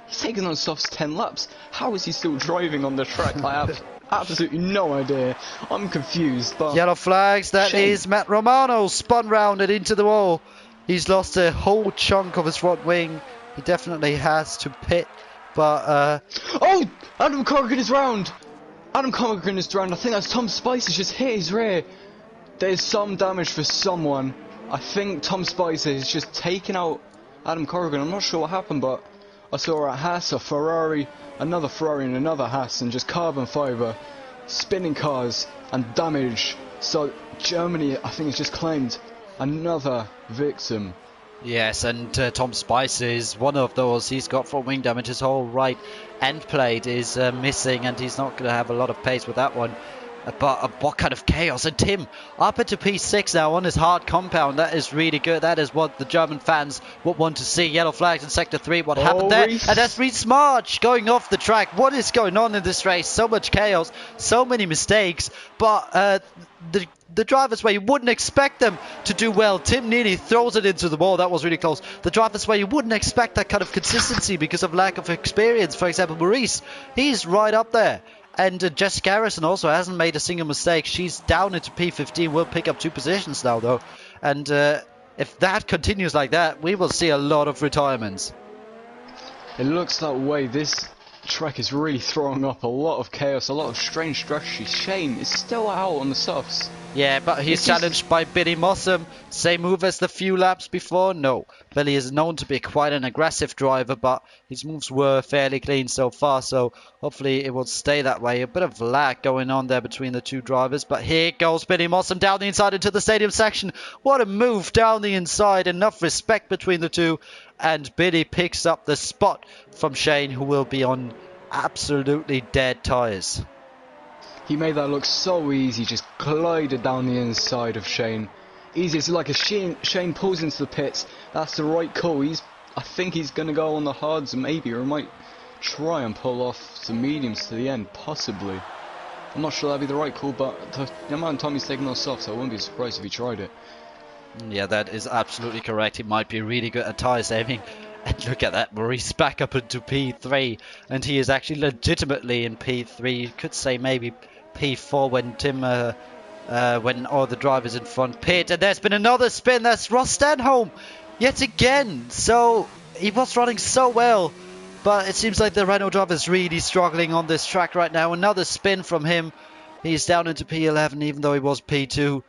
he's taken on softs 10 laps. How is he still driving on the track? I have absolutely no idea. I'm confused. But yellow flags. That Shane. is Matt Romano, spun round and into the wall. He's lost a whole chunk of his front wing. He definitely has to pit. But oh, Adam Corrigan is round. Adam Corrigan is round. I think that's Tom Spicer just hit his rear. There's some damage for someone. I think Tom Spicer has just taken out Adam Corrigan. I'm not sure what happened, but I saw a Haas, a Ferrari, another Ferrari and another Haas, and just carbon fibre, spinning cars and damage. So Germany, I think, has just claimed another victim. yes, and Tom Spice is one of those. He's got front wing damage. His whole right end plate is missing, and he's not going to have a lot of pace with that one. But what kind of chaos. And Tim up into P6 now on his hard compound. That is really good. That is what the German fans would want to see. Yellow flags in Sector 3. What happened there? Reese. And that's Reese March going off the track. What is going on in this race? So much chaos. So many mistakes. But the drivers where you wouldn't expect them to do well. Tim nearly throws it into the wall. That was really close. The drivers where you wouldn't expect that kind of consistency because of lack of experience. For example, Maurice. He's right up there. And Jessica Harrison also hasn't made a single mistake. She's down into P15. Will pick up 2 positions now, though. And if that continues like that, we will see a lot of retirements. It looks that way. This track is really throwing up a lot of chaos, a lot of strange strategies. Shane is still out on the softs. Yeah, but he's challenged by Billy Mossam. Same move as the few laps before? No. Billy is known to be quite an aggressive driver, but his moves were fairly clean so far, so hopefully it will stay that way. A bit of lag going on there between the two drivers, but here goes Billy Mossam down the inside into the stadium section. What a move down the inside. Enough respect between the two, and Billy picks up the spot from Shane, who will be on absolutely dead tyres. He made that look so easy, just glided down the inside of Shane. Easy, it's like a Shane pulls into the pits. That's the right call. I think he's going to go on the hards maybe, or he might try and pull off some mediums to the end, possibly. I'm not sure that'd be the right call, but the amount of time he's taking those softs, I wouldn't be surprised if he tried it. Yeah, that is absolutely correct. He might be really good at tyre saving. And look at that, Maurice back up into P3, and he is actually legitimately in P3. You could say maybe P4 when Tim, when all the drivers in front pit. And there's been another spin. That's Ross Stanholm yet again. So he was running so well, but it seems like the Renault driver is really struggling on this track right now. Another spin from him. He's down into P11, even though he was P2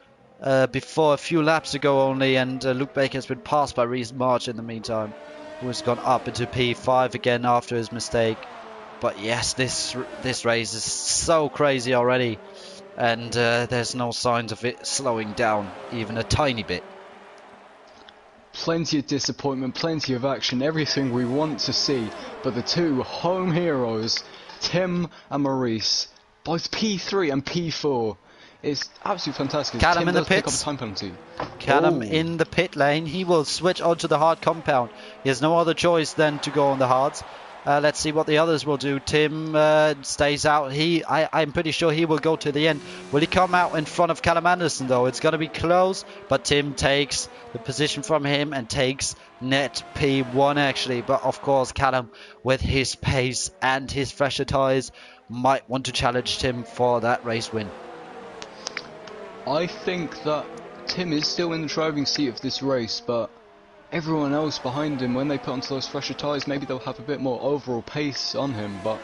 before a few laps ago only. And Luke Baker has been passed by Reese March in the meantime, who has gone up into P5 again after his mistake. But yes, this race is so crazy already, and there's no signs of it slowing down even a tiny bit. Plenty of disappointment, plenty of action, everything we want to see. But the two home heroes, Tim and Maurice, both P3 and P4. It's absolutely fantastic. Callum Tim in the does pick up a pits. time penalty. Callum in the pit lane. He will switch onto the hard compound. He has no other choice than to go on the hards. Let's see what the others will do. Tim stays out. I'm pretty sure he will go to the end. Will he come out in front of Callum Anderson, though? It's going to be close, but Tim takes the position from him and takes net P1, actually. But, of course, Callum, with his pace and his fresher tyres, might want to challenge Tim for that race win. I think that Tim is still in the driving seat of this race, but everyone else behind him, when they put onto those fresher tyres, maybe they'll have a bit more overall pace on him. But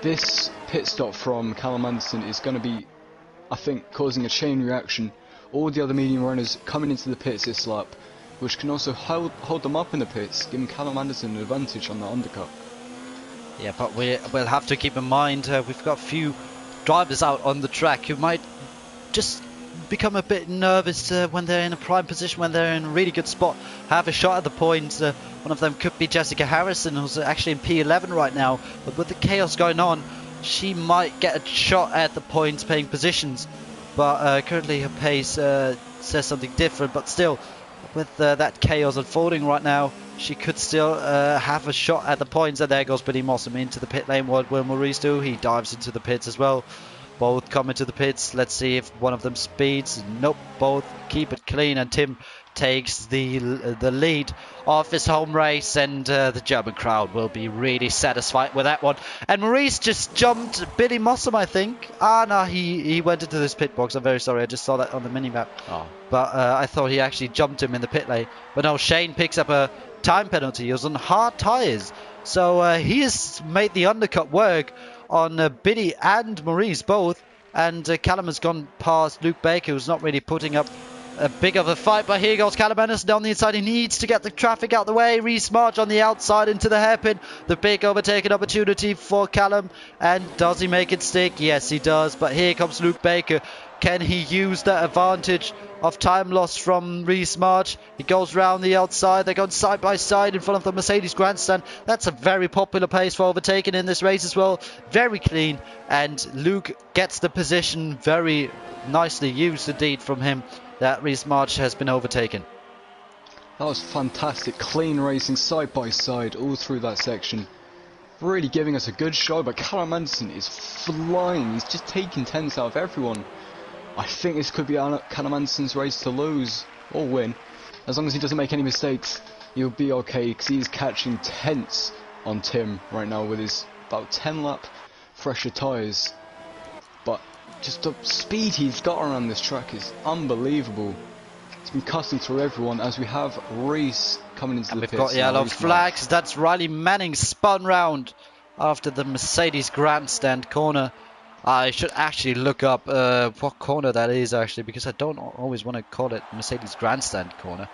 this pit stop from Callum Anderson is going to be, I think, causing a chain reaction. All the other medium runners coming into the pits this lap, which can also hold them up in the pits, giving Callum Anderson an advantage on the undercut. Yeah, but we'll have to keep in mind we've got a few drivers out on the track who might just become a bit nervous when they're in a prime position, when they're in a really good spot, have a shot at the points. One of them could be Jessica Harrison, who's actually in P11 right now, but with the chaos going on, she might get a shot at the points paying positions. But currently her pace says something different, but still, with that chaos unfolding right now, she could still have a shot at the points. And there goes Billy Mossam into the pit lane. What will Maurice do? He dives into the pits as well. Both come into the pits. Let's see if one of them speeds. Nope, both keep it clean, and Tim takes the lead of his home race, and the German crowd will be really satisfied with that one. And Maurice just jumped Billy Mossam, I think. No, he went into this pit box. I'm very sorry, I just saw that on the minimap. But I thought he actually jumped him in the pit lane. But no, Shane picks up a time penalty. He was on hard tyres, so he has made the undercut work on Biddy and Maurice both, and Callum has gone past Luke Baker, who's not really putting up a big of a fight. But here goes Callum Anderson down the inside. He needs to get the traffic out the way. Reece March on the outside into the hairpin. The big overtaking opportunity for Callum, and does he make it stick? Yes, he does. But here comes Luke Baker. Can he use that advantage of time loss from Reece March? He goes round the outside. They're going side by side in front of the Mercedes grandstand. That's a very popular pace for overtaking in this race as well. Very clean, and Luke gets the position very nicely used indeed from him. That Reece March has been overtaken. That was fantastic, clean racing side by side all through that section. Really giving us a good show, but Callum Anderson is flying. He's just taking tenths out of everyone. I think this could be Callum Anderson's race to lose or win. As long as he doesn't make any mistakes, he'll be okay, because he's catching tenths on Tim right now with his about 10 lap fresher tyres. But just the speed he's got around this track is unbelievable. It's been cutting through everyone, as we have Reece coming into the pits. We've got yellow flags. That's Riley Manning spun round after the Mercedes grandstand corner. I should actually look up what corner that is, actually, because I don't always want to call it Mercedes grandstand corner.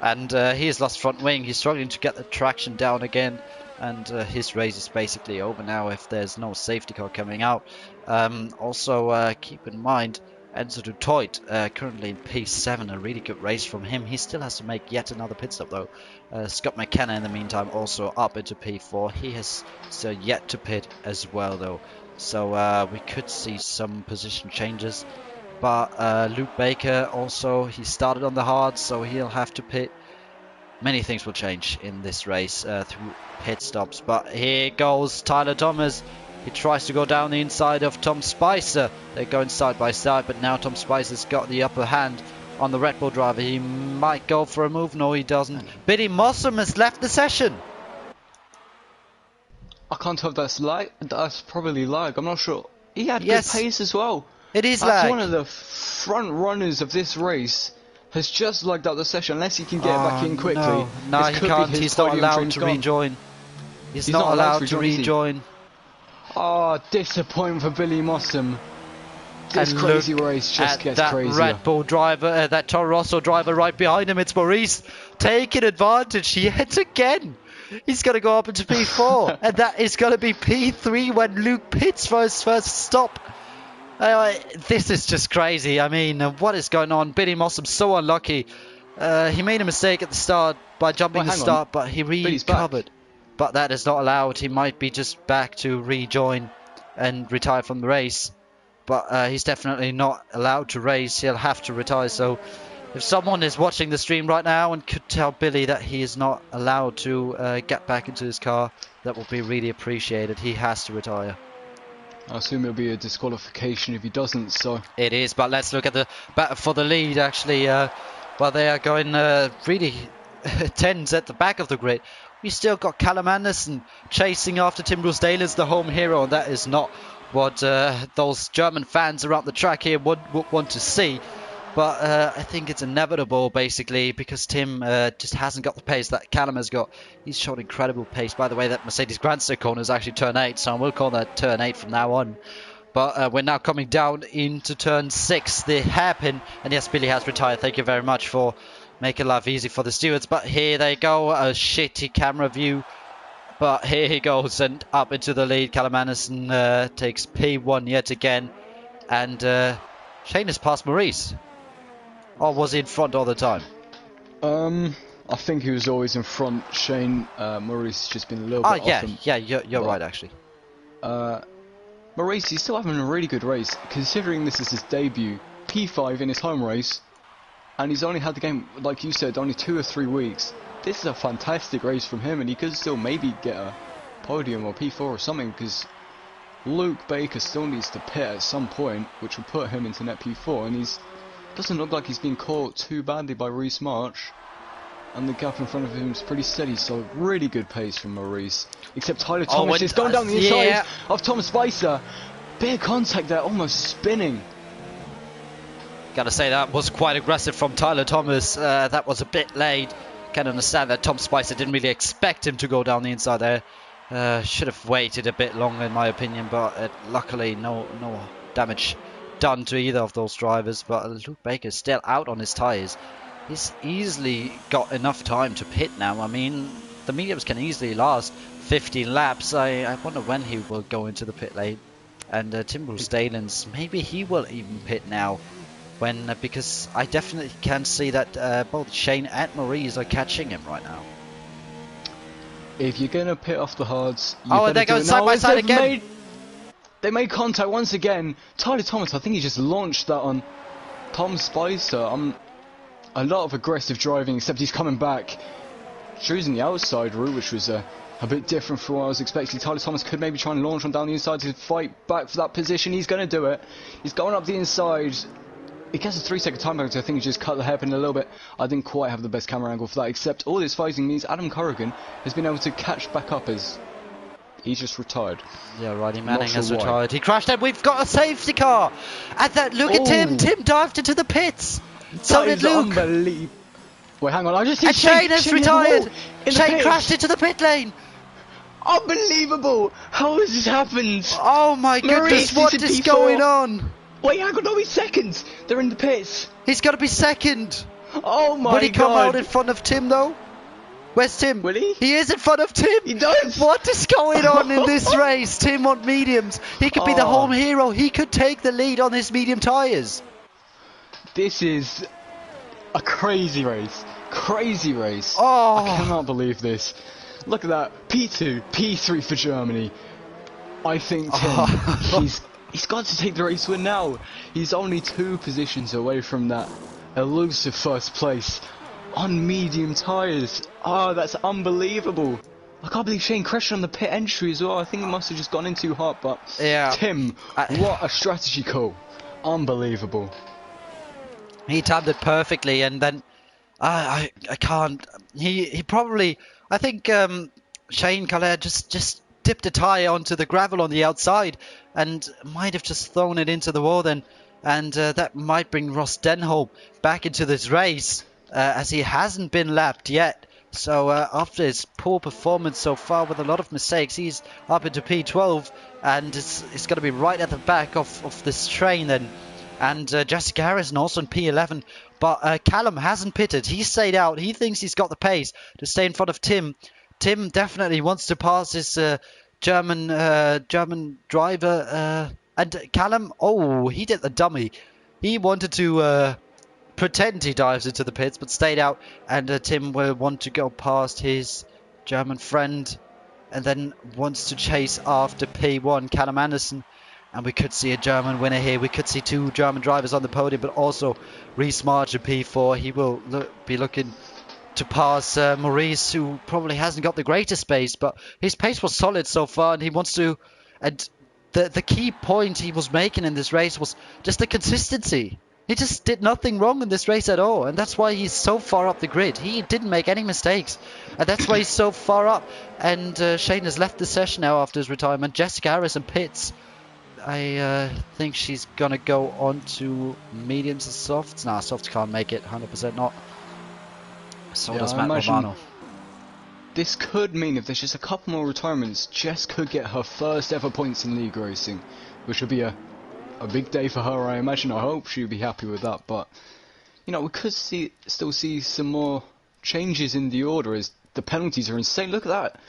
And he has lost front wing. He's struggling to get the traction down again, and his race is basically over now if there's no safety car coming out. Also, keep in mind, Enzo Dutoit currently in P7, a really good race from him. He still has to make yet another pit stop, though. Scott McKenna, in the meantime, also up into P4. He has still yet to pit as well, though. So we could see some position changes. But Luke Baker also, he started on the hard, so he'll have to pit. Many things will change in this race through pit stops. But here goes Tyler Thomas. He tries to go down the inside of Tom Spicer. They're going side by side, but now Tom Spicer's got the upper hand on the Red Bull driver. He might go for a move. No, he doesn't. Billy Mossam has left the session. I can't tell if that's lag. That's probably lag. I'm not sure. He had Yes. good pace as well. It is That's lag. one of the front runners of this race. Has just lagged out the session, unless he can get back in quickly. No, This he could be can't. his He's not podium allowed dreams to gone. rejoin. He's not allowed to is he? rejoin. Oh, disappointment for Billy Mossam. This And crazy look race just at gets that crazier. Red Bull driver, that Toro Rosso driver right behind him. It's Maurice taking advantage yet again. He's going to go up into P4, and that is going to be P3 when Luke pits for his first stop. This is just crazy. I mean, what is going on? Billy Mossam's so unlucky. He made a mistake at the start by jumping the start, but he recovered. But that is not allowed. He might be just back to rejoin and retire from the race. But he's definitely not allowed to race. He'll have to retire. So If someone is watching the stream right now and could tell Billy that he is not allowed to get back into his car, that would be really appreciated. He has to retire. I assume it'll be a disqualification if he doesn't, so... It is, but let's look at the battle for the lead, actually. Well, they are going really tense at the back of the grid. We still got Callum Anderson chasing after Tim Roosdale as the home hero, and that is not what those German fans around the track here would want to see. But I think it's inevitable, basically, because Tim just hasn't got the pace that Callum has got. He's shown incredible pace. By the way, that Mercedes Grandstand corner is actually turn 8, so we'll call that turn 8 from now on. But we're now coming down into turn 6, the hairpin. And yes, Billy has retired. Thank you very much for making life easy for the stewards. But here they go, a shitty camera view. But here he goes and up into the lead. Callum Anderson takes P1 yet again. And Shane has passed Maurice. Or was he in front all the time? I think he was always in front. Shane, Maurice has just been a little bit off him. Yeah, you're right, actually. Maurice, he's still having a really good race, considering this is his debut. P5 in his home race, and he's only had the game, like you said, only 2 or 3 weeks. This is a fantastic race from him, and he could still maybe get a podium or P4 or something, because Luke Baker still needs to pit at some point, which will put him into net P4, and he's doesn't look like he's been caught too badly by Reece March, and the gap in front of him is pretty steady, so really good pace from Maurice. Except Tyler Thomas is going down the inside of Tom Spicer. Bit of contact there, almost spinning. Gotta say, that was quite aggressive from Tyler Thomas. That was a bit late. Can understand that Tom Spicer didn't really expect him to go down the inside there. Should have waited a bit longer in my opinion, but luckily no damage done to either of those drivers. But Luke Baker's still out on his tyres. He's easily got enough time to pit now. I mean, the mediums can easily last 15 laps. I wonder when he will go into the pit lane. And Tim Roosdalen's, maybe he will even pit now. Because I definitely can see that both Shane and Maurice are catching him right now. If you're going to pit off the hards... and they're going side by side again. They made contact once again. Tyler Thomas, I think he just launched that on Tom Spicer. A lot of aggressive driving, except he's coming back, choosing the outside route, which was a bit different from what I was expecting. Tyler Thomas could maybe try and launch on down the inside to fight back for that position. He's going to do it. He's going up the inside. He gets a 3-second time penalty. I think he just cut the hairpin a little bit. I didn't quite have the best camera angle for that, except all this fighting means Adam Corrigan has been able to catch back up as he's just retired. Yeah, Riley Manning has retired. He crashed and we've got a safety car. And that, look at Tim. Tim dived into the pits. So did Luke. Unbelievable. Wait, hang on. I just see and Shane has retired. Shane crashed into the pit lane. Unbelievable. How has this happened? Oh my goodness, what is going on? Wait, hang on. No, he's second. They're in the pits. He's got to be second. Oh my god. Will he come out in front of Tim though? Where's Tim? Will he? He is in front of Tim. He does. What is going on in this race? Tim on mediums. He could be the home hero. He could take the lead on his medium tyres. This is a crazy race. Crazy race. Oh. I cannot believe this. Look at that. P2, P3 for Germany. I think Tim, he's got to take the race win now. He's only 2 positions away from that elusive first place on medium tyres. Oh, that's unbelievable. I can't believe Shane crashed on the pit entry as well. I think he must have just gone in too hot, but yeah. Tim, what a strategy call. Unbelievable. He timed it perfectly, and then I can't. He probably, I think Shane Calais just dipped a tyre onto the gravel on the outside and might have just thrown it into the wall then, and that might bring Ross Denholm back into this race as he hasn't been lapped yet. So after his poor performance so far with a lot of mistakes, he's up into P12 and it's going to be right at the back of this train then. And Jessica Harrison also in P11, but Callum hasn't pitted. He stayed out. He thinks he's got the pace to stay in front of Tim. Tim definitely wants to pass this German driver. And Callum, he did the dummy. He wanted to pretend he dives into the pits, but stayed out. And Tim will want to go past his German friend, and then wants to chase after P1, Callum Anderson. And we could see a German winner here. We could see 2 German drivers on the podium, but also Rhys Marsh in P4. He will be looking to pass Maurice, who probably hasn't got the greatest pace, but his pace was solid so far, and he wants to. And the key point he was making in this race was just the consistency. He just did nothing wrong in this race at all, and that's why he's so far up the grid. He didn't make any mistakes, and that's why he's so far up. And Shane has left the session now after his retirement. Jessica Harris in pits. I think she's going to go on to mediums and softs. Nah, softs can't make it, 100% not. So does Matt Romano. This could mean if there's just a couple more retirements, Jess could get her first ever points in league racing, which would be a big day for her, I imagine. I hope she'll be happy with that. But, you know, we could still see some more changes in the order as the penalties are insane. Look at that.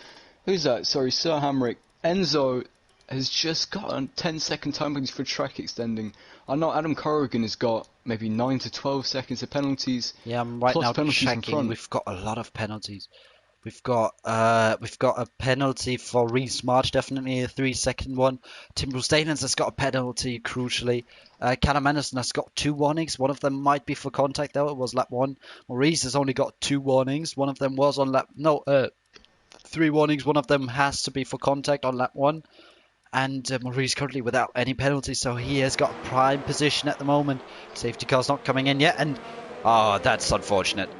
Who's that? Sorry, Sir Hamrick. Enzo has just got a 10-second time penalty for track extending. I know Adam Corrigan has got maybe 9 to 12 seconds of penalties. Yeah, I'm right now checking. We've got a lot of penalties. We've got a penalty for Rhys Marsh, definitely a 3-second one. Tim Bruce-Davies has got a penalty, crucially. Callum Anderson has got 2 warnings. One of them might be for contact, though. It was lap 1. Maurice has only got 2 warnings. One of them was on lap... No, 3 warnings. One of them has to be for contact on lap 1. And Maurice currently without any penalties, so he has got a prime position at the moment. Safety car's not coming in yet, and... Oh, that's unfortunate.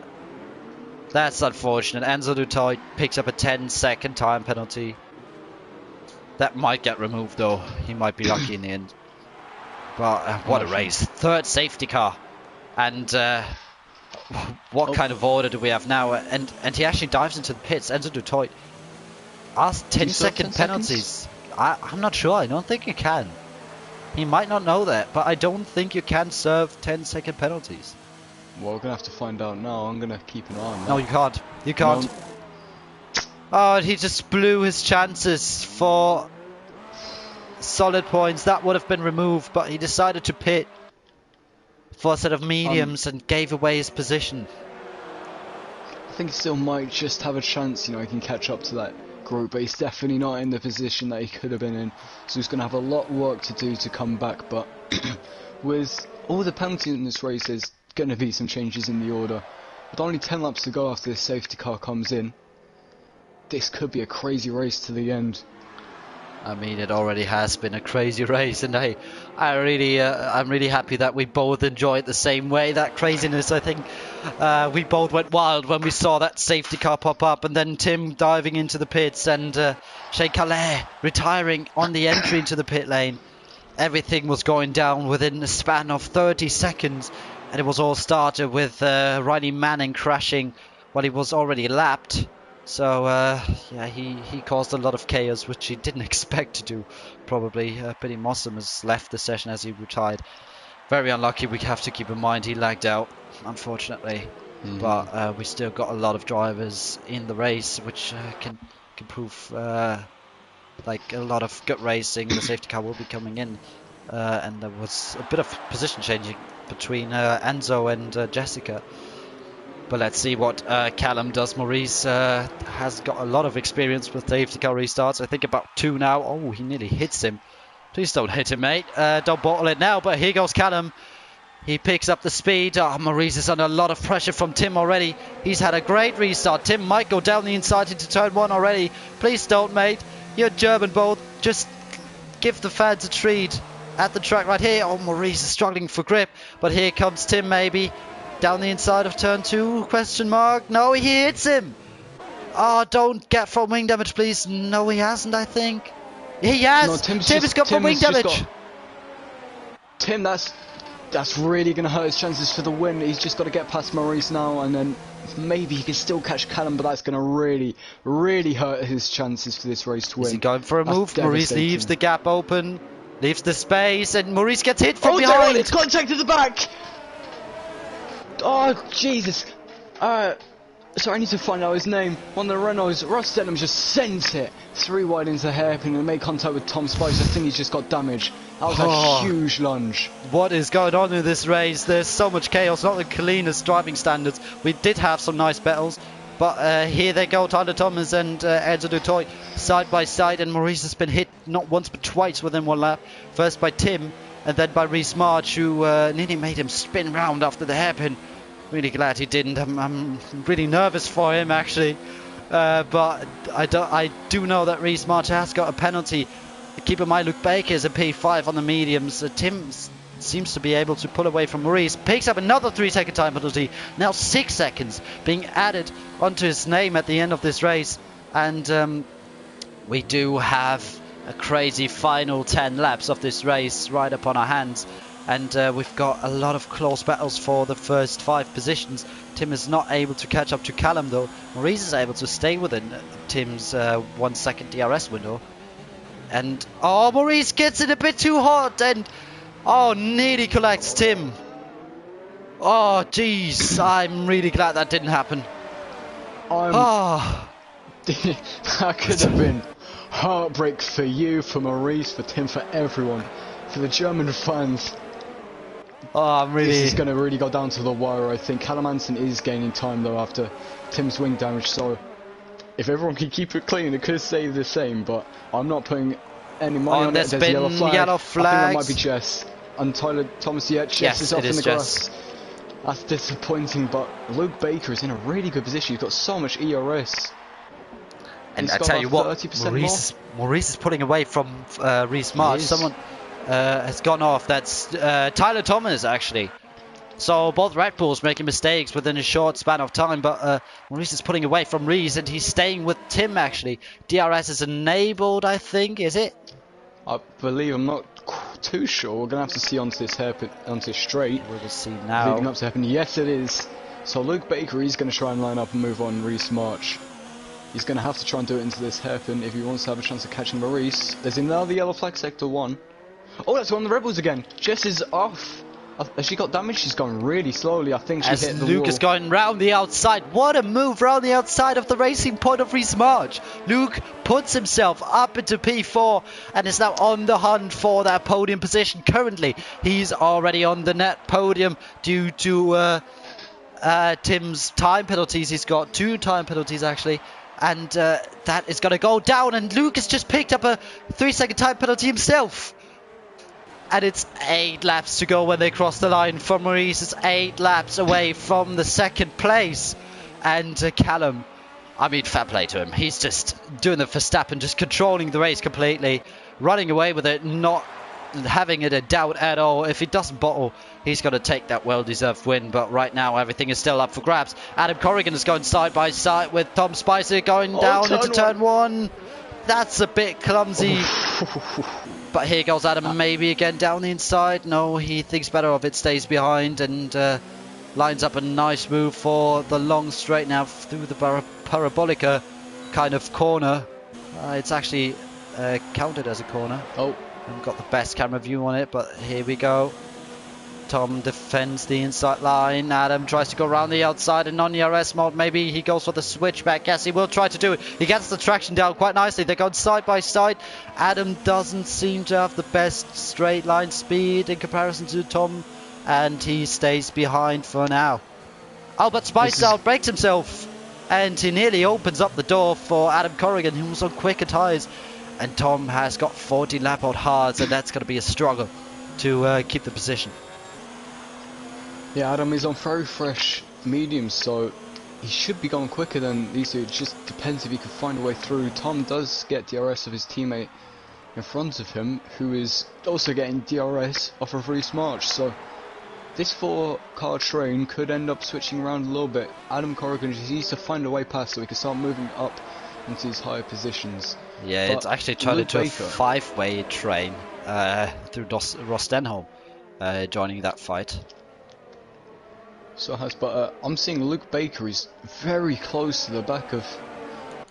That's unfortunate. Enzo Dutoit picks up a 10-second time penalty. That might get removed, though. He might be lucky in the end. But what a race. 3rd safety car. And what kind of order do we have now? And he actually dives into the pits. Enzo Dutoit asked 10-second penalties. I'm not sure. I don't think you can. He might not know that, but I don't think you can serve 10-second penalties. Well, we're going to have to find out now. I'm going to keep an eye on that. No, you can't. You can't. No. Oh, he just blew his chances for solid points. That would have been removed, but he decided to pit for a set of mediums and gave away his position. I think he still might just have a chance, you know, he can catch up to that group, but he's definitely not in the position that he could have been in. So he's going to have a lot of work to do to come back, but with all the penalties in this race, there's going to be some changes in the order. With only 10 laps to go after this safety car comes in, this could be a crazy race to the end. I mean, it already has been a crazy race, and I'm really happy that we both enjoy it the same way. That craziness, I think, we both went wild when we saw that safety car pop up, and then Tim diving into the pits, and Shea Calais retiring on the entry into the pit lane. Everything was going down within a span of 30 seconds. And it was all started with Riley Manning crashing while he was already lapped. So, yeah, he caused a lot of chaos, which he didn't expect to do, probably. Billy Mossam has left the session as he retired. Very unlucky. We have to keep in mind he lagged out, unfortunately. But we still got a lot of drivers in the race, which can prove like a lot of good racing. The safety car will be coming in. And there was a bit of position changing between Enzo and Jessica. But let's see what Callum does. Maurice has got a lot of experience with safety car restarts. I think about 2 now. Oh, he nearly hits him. Please don't hit him, mate. Don't bottle it now. But here goes Callum. He picks up the speed. Oh, Maurice is under a lot of pressure from Tim already. He's had a great restart. Tim might go down the inside into turn 1 already. Please don't, mate. You're German both. Just give the fans a treat at the track right here. Oh, Maurice is struggling for grip. But here comes Tim maybe. Down the inside of turn 2, question mark. No, he hits him. Oh, don't get front wing damage, please. No, he hasn't, I think. He has. No, Tim has got front wing damage. Tim, that's really going to hurt his chances for the win. He's just got to get past Maurice now, and then maybe he can still catch Callum, but that's going to really, really hurt his chances for this race to win. Is he going for a move? Maurice leaves the gap open, leaves the space, and Maurice gets hit from behind. It's contact to the back. Oh, Jesus. Sorry, I need to find out his name. One of the Renaults, Ross Denham just sent it 3 wide into the hairpin and made contact with Tom Spice. I think he's just got damage. That was a huge lunge. What is going on in this race? There's so much chaos, not the cleanest driving standards. We did have some nice battles, But here they go, Tyler Thomas and Enzo Dutoy side by side, and Maurice has been hit not once but twice within one lap. First by Tim, and then by Reece March, who nearly made him spin round after the hairpin. Really glad he didn't. I'm really nervous for him, actually. But I do know that Reece March has got a penalty. Keep in mind, Luke Baker is a P5 on the mediums. Tim seems to be able to pull away from Maurice. Picks up another 3-second time penalty. Now 6 seconds being added onto his name at the end of this race. And we do have a crazy final 10 laps of this race right upon our hands. And we've got a lot of close battles for the first 5 positions. Tim is not able to catch up to Callum, though. Maurice is able to stay within Tim's 1 second DRS window. And oh, Maurice gets it a bit too hot, and oh, nearly collects Tim. Oh, jeez, I'm really glad that didn't happen. That could have been heartbreak for you, for Maurice, for Tim, for everyone, for the German fans. Oh, I'm really... This is going to really go down to the wire, I think. Callum Hansen is gaining time, though, after Tim's wing damage, so if everyone can keep it clean, it could stay the same, but I'm not putting any money on it. There's yellow yellow flags. I think that might be Jess. And Tyler Thomas, Jess is off in the grass. That's disappointing, but Luke Baker is in a really good position. He's got so much ERS. And I tell you what, Maurice is pulling away from Reece March. Someone has gone off. That's Tyler Thomas, actually. So both Red Bulls making mistakes within a short span of time, but Maurice is pulling away from Reece, and he's staying with Tim, actually. DRS is enabled, I think, is it? I believe, I'm not too sure. We're going to have to see onto this hairpin, onto this straight. We'll just see now. Leading up to happen. Yes, it is. So Luke Baker, he's going to try and line up and move on Reece March. He's going to have to try and do it into this hairpin if he wants to have a chance of catching Maurice. There's another yellow flag, sector 1. Oh, that's one of the Rebels again. Jess is off. Has she got damage? She's gone really slowly. I think she hit the Luke wall. is going round the outside. What a move round the outside of the racing point of Reece March. Luke puts himself up into P4 and is now on the hunt for that podium position. Currently, he's already on the net podium due to Tim's time penalties. He's got 2 time penalties, actually. And that is going to go down. And Luke has just picked up a 3-second time penalty himself. And it's 8 laps to go when they cross the line for Maurice. It's 8 laps away from the 2nd place. And Callum, I mean, fair play to him. He's just doing the Verstappen, just controlling the race completely, running away with it, not having it a doubt at all. If he doesn't bottle, he's going to take that well-deserved win. But right now, everything is still up for grabs. Adam Corrigan is going side by side with Tom Spicer going down into turn 1. That's a bit clumsy. But here goes Adam, maybe again down the inside. No, he thinks better of it, stays behind and lines up a nice move for the long straight now through the parabolica kind of corner. It's actually counted as a corner. Oh, I haven't got the best camera view on it, but here we go. Tom defends the inside line. Adam tries to go around the outside in non-ERS mode. Maybe he goes for the switchback. Yes, he will try to do it. He gets the traction down quite nicely. They're going side by side. Adam doesn't seem to have the best straight line speed in comparison to Tom, and he stays behind for now. Oh, but Spicer outbrakes himself, and he nearly opens up the door for Adam Corrigan, who was on quicker tyres. And Tom has got 40 lap-out hards, and that's going to be a struggle to keep the position. Yeah, Adam is on very fresh mediums, so he should be going quicker than these two. It just depends if he can find a way through. Tom does get DRS of his teammate in front of him, who is also getting DRS off of Reece March. So this 4-car train could end up switching around a little bit. Adam Corrigan just needs to find a way past so he can start moving up into his higher positions. Yeah, it's actually turned into a 5-way train through Rostenholm, joining that fight. So it has, but I'm seeing Luke Baker is very close to the back of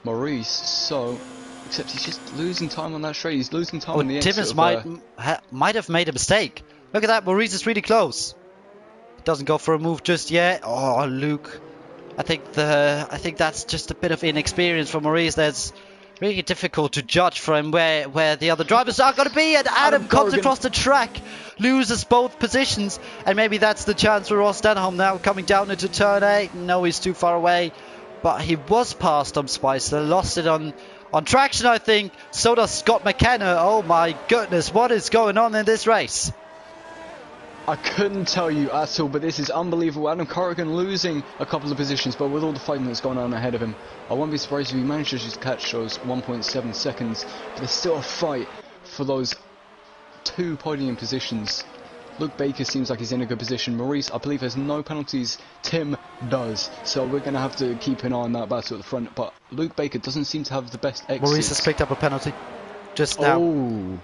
Maurice, so except he's just losing time on that straight. He's losing time on the exit. Timmins might have made a mistake. Look at that, Maurice is really close. Doesn't go for a move just yet. Oh, Luke. I think that's just a bit of inexperience for Maurice. That's really difficult to judge for him where the other drivers are going to be. And Adam comes across the track, loses both positions, and maybe that's the chance for Ross Denholm now coming down into turn 8. No, he's too far away. but he was past Tom Spicer, lost it on traction, I think. So does Scott McKenna. Oh my goodness, what is going on in this race? I couldn't tell you at all, but this is unbelievable. Adam Corrigan losing a couple of positions, but with all the fighting that's going on ahead of him, I won't be surprised if he manages to catch those 1.7 seconds. But there's still a fight for those 2 podium positions. Luke Baker seems like he's in a good position. Maurice, I believe, has no penalties. Tim does. So we're going to have to keep an eye on that battle at the front. But Luke Baker doesn't seem to have the best exit. Maurice has picked up a penalty just now. Oh,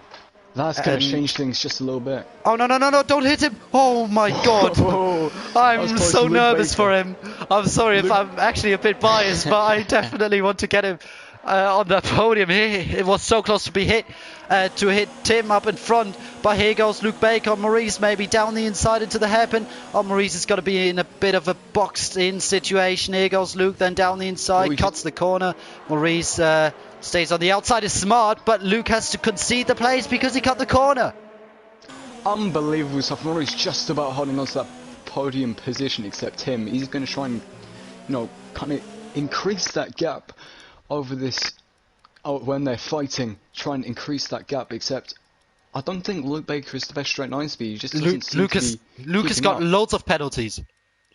that's going to change things just a little bit. Oh, no, don't hit him. Oh, my God. I'm so nervous for him. I'm sorry if I'm actually a bit biased, but I definitely want to get him on the podium here. It was so close to be hit, to hit Tim up in front. But here goes Luke Baker. Maurice maybe down the inside into the hairpin. Oh, Maurice is going to be in a bit of a boxed-in situation. Here goes Luke, then down the inside, cuts the corner. Maurice stays on the outside, is smart, but Luke has to concede the place because he cut the corner. Unbelievable stuff. Maurice just about holding on to that podium position, except him. He's going to try and, you know, kind of increase that gap over this. When they're fighting, try and increase that gap. Except, I don't think Luke Baker is the best straight line speed. He just doesn't seem to be Luke has got loads of penalties.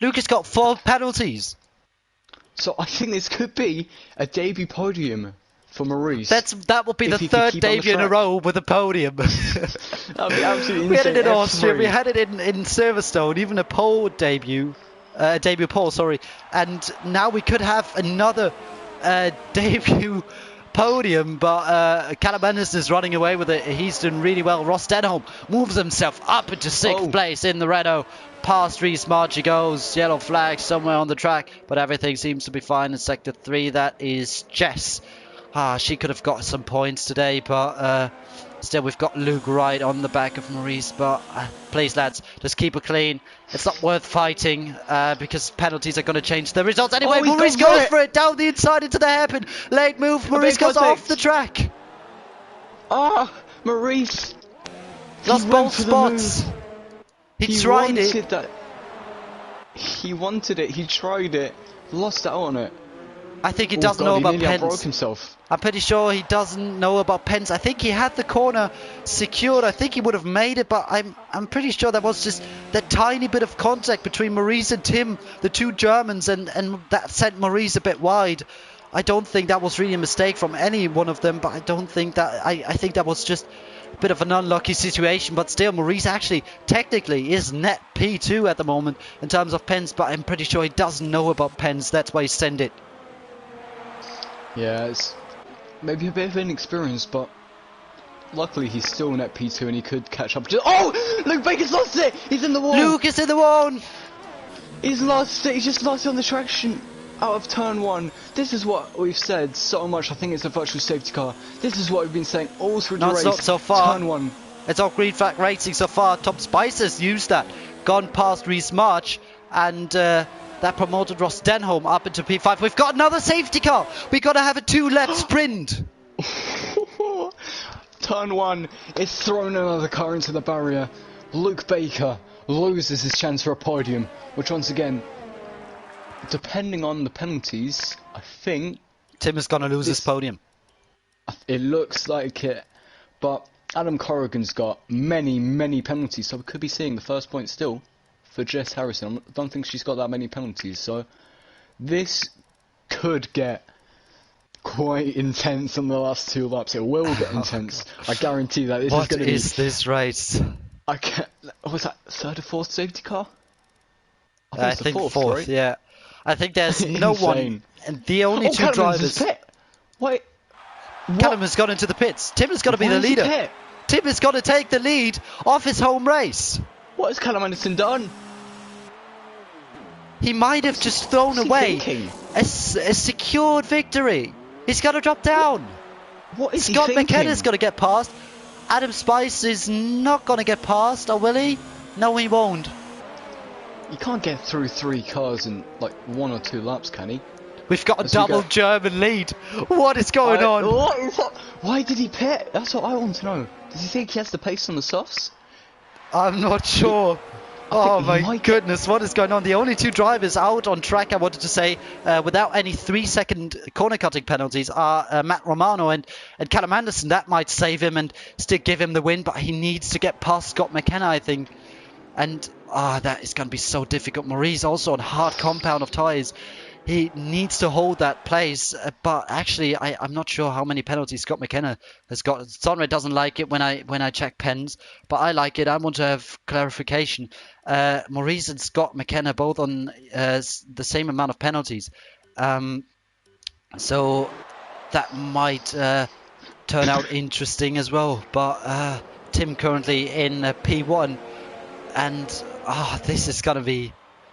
Luke has got 4 penalties. So I think this could be a debut podium for Maurice. That will be the 3rd debut in a row with a podium. That'd be absolutely insane. We had it in Austria, we had it in Silverstone, even a pole debut, debut pole, sorry. And now we could have another debut podium, but Callum Anderson is running away with it. He's doing really well. Ross Denholm moves himself up into 6th place in the Renault. Past Reese March he goes. Yellow flag somewhere on the track, but everything seems to be fine in Sector 3. That is Jess. She could have got some points today, but still we've got Luke right on the back of Maurice. But please, lads, just keep it clean. It's not worth fighting because penalties are going to change the results anyway. Maurice goes for it down the inside into the hairpin. Late move. Maurice goes off the track. Maurice lost both spots. He tried it. He wanted it. He tried it. Lost out on it. I think he doesn't know about pens. Broke himself. I'm pretty sure he doesn't know about pens. I think he had the corner secured. I think he would have made it, but I'm pretty sure that was just that tiny bit of contact between Maurice and Tim, the 2 Germans, and that sent Maurice a bit wide. I don't think that was really a mistake from any one of them, but I don't think that. I think that was just a bit of an unlucky situation. But still, Maurice actually technically is net P2 at the moment in terms of pens, but I'm pretty sure he doesn't know about pens. That's why he sent it. Yeah, it's maybe a bit of inexperience, but luckily he's still net P2 and he could catch up. Luke Baker's lost it! He's in the wall! Luke is in the wall! He's lost it! He's just lost it on the traction out of turn 1. This is what we've said so much. I think it's a virtual safety car. This is what we've been saying all through the race. It's not so far. Turn 1. It's all green flag racing so far. Tom Spicer's used that. Gone past Reese March and that promoted Ross Denholm up into P5. We've got another safety car. We've got to have a 2-lap sprint. Turn 1 is throwing another car into the barrier. Luke Baker loses his chance for a podium, which once again, depending on the penalties, I think Tim is going to lose his podium. It looks like it, but Adam Corrigan's got many penalties, so we could be seeing the first point still for Jess Harrison. I don't think she's got that many penalties, so this could get quite intense on the last 2 laps. It will get intense. I guarantee that. This is going to be... What is this race? I can't... Was that 3rd or 4th safety car? I think 4th, right? yeah. I think there's no one, and the only 2 drivers... Wait. Callum has gone into the pits. Tim has got to be the leader. Tim has got to take the lead off his home race. What has Callum Anderson done? He might have just thrown away a secured victory. He's got to drop down. What is Scott he thinking? McKenna's got to get past. Adam Spice is not going to get past, or will he? No, he won't. You can't get through 3 cars in like 1 or 2 laps, can he? We've got a double German lead. What is going on? Why did he pit? That's what I want to know. Does he think he has the pace on the softs? I'm not sure. Oh think he my might goodness, what is going on? The only two drivers out on track, I wanted to say, without any 3-second corner cutting penalties are Matt Romano and Callum Anderson. That might save him and still give him the win, but he needs to get past Scott McKenna, I think. And that is going to be so difficult. Maurice also on hard compound of tyres. He needs to hold that place, but actually, I'm not sure how many penalties Scott McKenna has got. Sonred doesn't like it when I check pens, but I like it. I want to have clarification. Maurice and Scott McKenna both on the same amount of penalties, so that might turn out interesting as well. But Tim currently in P1, and this is going to be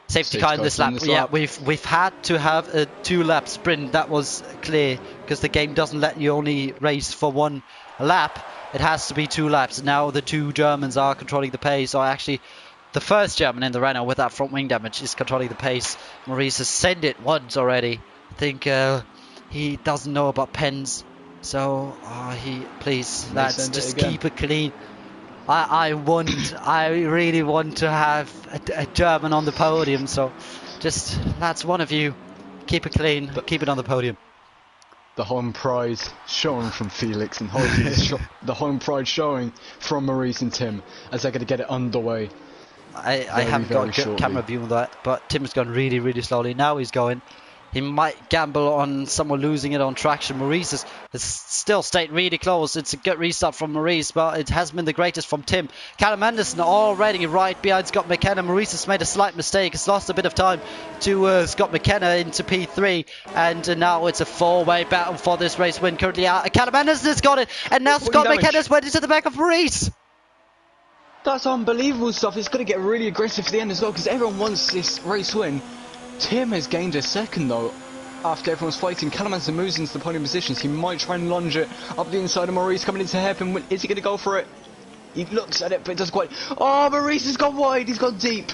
safety car in this lap. Yeah, we've had to have a 2-lap sprint. That was clear because the game doesn't let you only race for 1 lap. It has to be 2 laps. Now the 2 Germans are controlling the pace. Or actually, the first German in the Renault with that front wing damage is controlling the pace. Maurice has sent it once already. I think he doesn't know about pens. So please, lads, just keep it clean. I really want to have a German on the podium, so just, lads, one of you, keep it clean, keep it on the podium. The home pride showing from Felix and the home pride showing from Maurice and Tim as they're going to get it underway. I haven't got a camera view of that, but Tim's gone really, really slowly. Now he's going. He might gamble on someone losing it on traction. Maurice has still stayed really close. It's a good restart from Maurice, but it hasn't been the greatest from Tim. Callum Anderson already right behind Scott McKenna. Maurice has made a slight mistake. Has lost a bit of time to Scott McKenna into P3. And now it's a 4-way battle for this race win. Currently, Callum Anderson has got it. And now Scott McKenna's went into the back of Maurice. That's unbelievable stuff. It's going to get really aggressive for the end as well because everyone wants this race win. Tim has gained a second though after everyone's fighting. Callum Anderson moves into the podium positions. He might try and lunge it up the inside of Maurice coming into hairpin. Is he going to go for it? He looks at it but it doesn't quite. Oh, Maurice has gone wide. He's gone deep.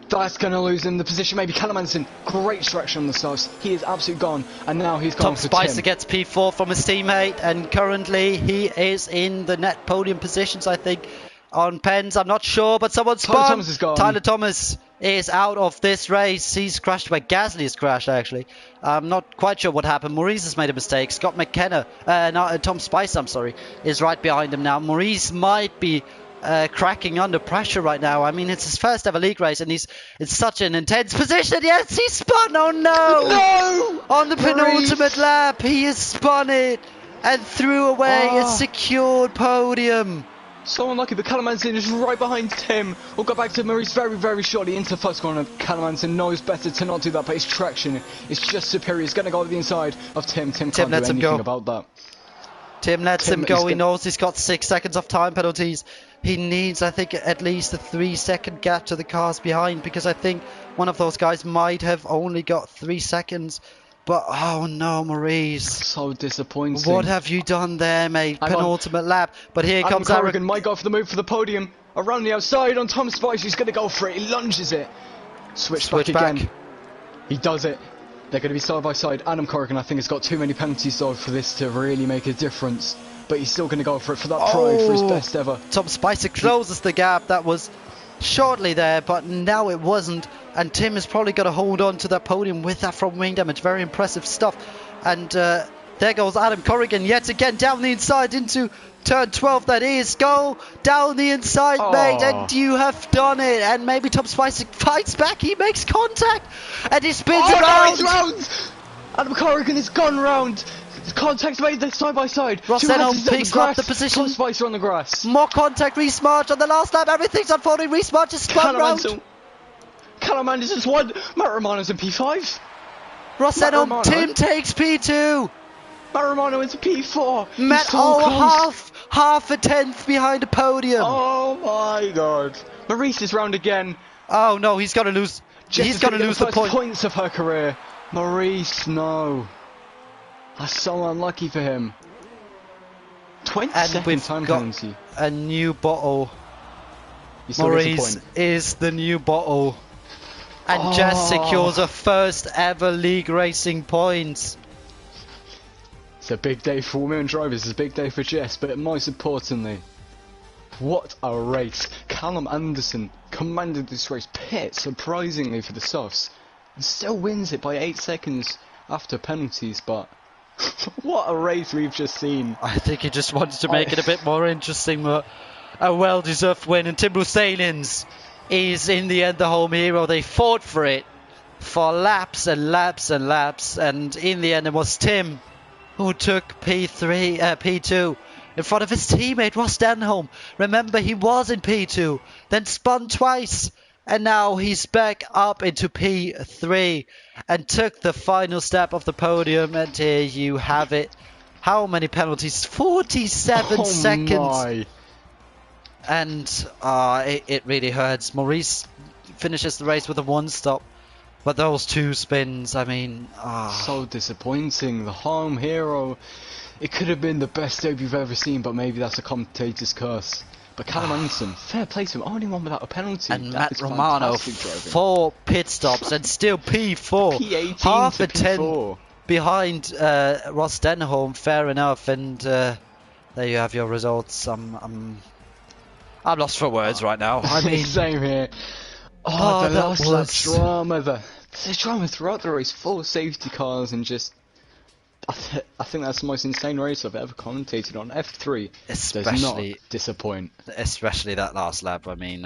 That's going to lose him the position. Maybe Callum Anderson. Great traction on the softs. He is absolutely gone. And now he's gone for Tim. Tom Spicer gets P4 from his teammate. And currently he is in the net podium positions, I think. On pens, I'm not sure, but someone spun. Tyler Thomas is gone. Tyler Thomas is out of this race. He's crashed where Gasly has crashed, actually. I'm not quite sure what happened. Maurice has made a mistake. Scott McKenna, Tom Spicer, I'm sorry, is right behind him now. Maurice might be cracking under pressure right now. I mean, it's his first ever league race, and he's in such an intense position. Yes, he spun. Oh no! No! On the penultimate lap, he has spun it and threw away a secured podium. So unlucky, but Callum Anderson is right behind Tim. We'll go back to Maurice very, very shortly into the first corner. Callum Anderson knows better to not do that, but his traction is just superior. He's going to go to the inside of Tim. Tim can't do anything about that. Tim lets him go. He knows he's got 6 seconds of time penalties. He needs, I think, at least a 3-second gap to the cars behind, because I think one of those guys might have only got 3 seconds. But, oh no, Maurice. So disappointing. What have you done there, mate? Penultimate lap. But here comes Corrigan. Might go for the move for the podium. Around the outside on Tom Spice. He's going to go for it. He lunges it. Switch back again. He does it. They're going to be side by side. Adam Corrigan, I think, has got too many penalties though for this to really make a difference. But he's still going to go for it for that pride, for his best ever. Tom Spicer closes the gap. That was shortly there, but now it wasn't. And Tim has probably got to hold on to that podium with that front wing damage. Very impressive stuff. And there goes Adam Corrigan yet again down the inside into turn 12. That is. Go down the inside, mate. And you have done it. And maybe Tom Spicer fights back. He makes contact. And he spins around. No, he's round. Adam Corrigan has gone round. Contact's made there side by side. Ross Enholm picks up the position. Tom Spicer on the grass. More contact. Reece March on the last lap. Everything's unfolding. Reece March is spun round. Callum Anderson's won. Matt Romano's in P5. Ross Enholm. Tim takes P2. Matt Romano into P4. Matt, half a tenth behind the podium. Oh my god. Maurice is round again. Oh no, he's going to lose. He's going to lose the points of her career. Maurice, no. That's so unlucky for him. 22nd time penalty. A new bottle. Maurice is the new bottle. And Jess secures her first ever league racing points. It's a big day for women drivers. It's a big day for Jess, but most importantly, What a race! Callum Anderson commanded this race, pit surprisingly for the softs, and still wins it by 8 seconds after penalties, but what a race we've just seen. I think he just wanted to make it a bit more interesting, but a well-deserved win, and Timbrel Salins is in the end the home hero. They fought for it for laps and laps and laps, and in the end it was Tim who took P2 in front of his teammate Ross Denholm. Remember, he was in P2, then spun twice, and now he's back up into P3 and took the final step of the podium. And here you have it. How many penalties? 47 seconds. My. And it really hurts. Maurice finishes the race with a 1-stop. But those 2 spins, I mean... So disappointing. The home hero. It could have been the best debut you've ever seen, but maybe that's a commentator's curse. But Callum Anderson, fair play to him, only one without a penalty. And That Matt is Romano, fantastic driving. 4 pit stops and still P4. P18 half to a 10 P4. behind Ross Denholm, fair enough. And there you have your results. I'm lost for words right now. I mean, same here. Oh, the that last lap was- drama. The drama throughout the race, full of safety cars and just... I think that's the most insane race I've ever commentated on. F3 does not especially disappoint. that last lap. I mean,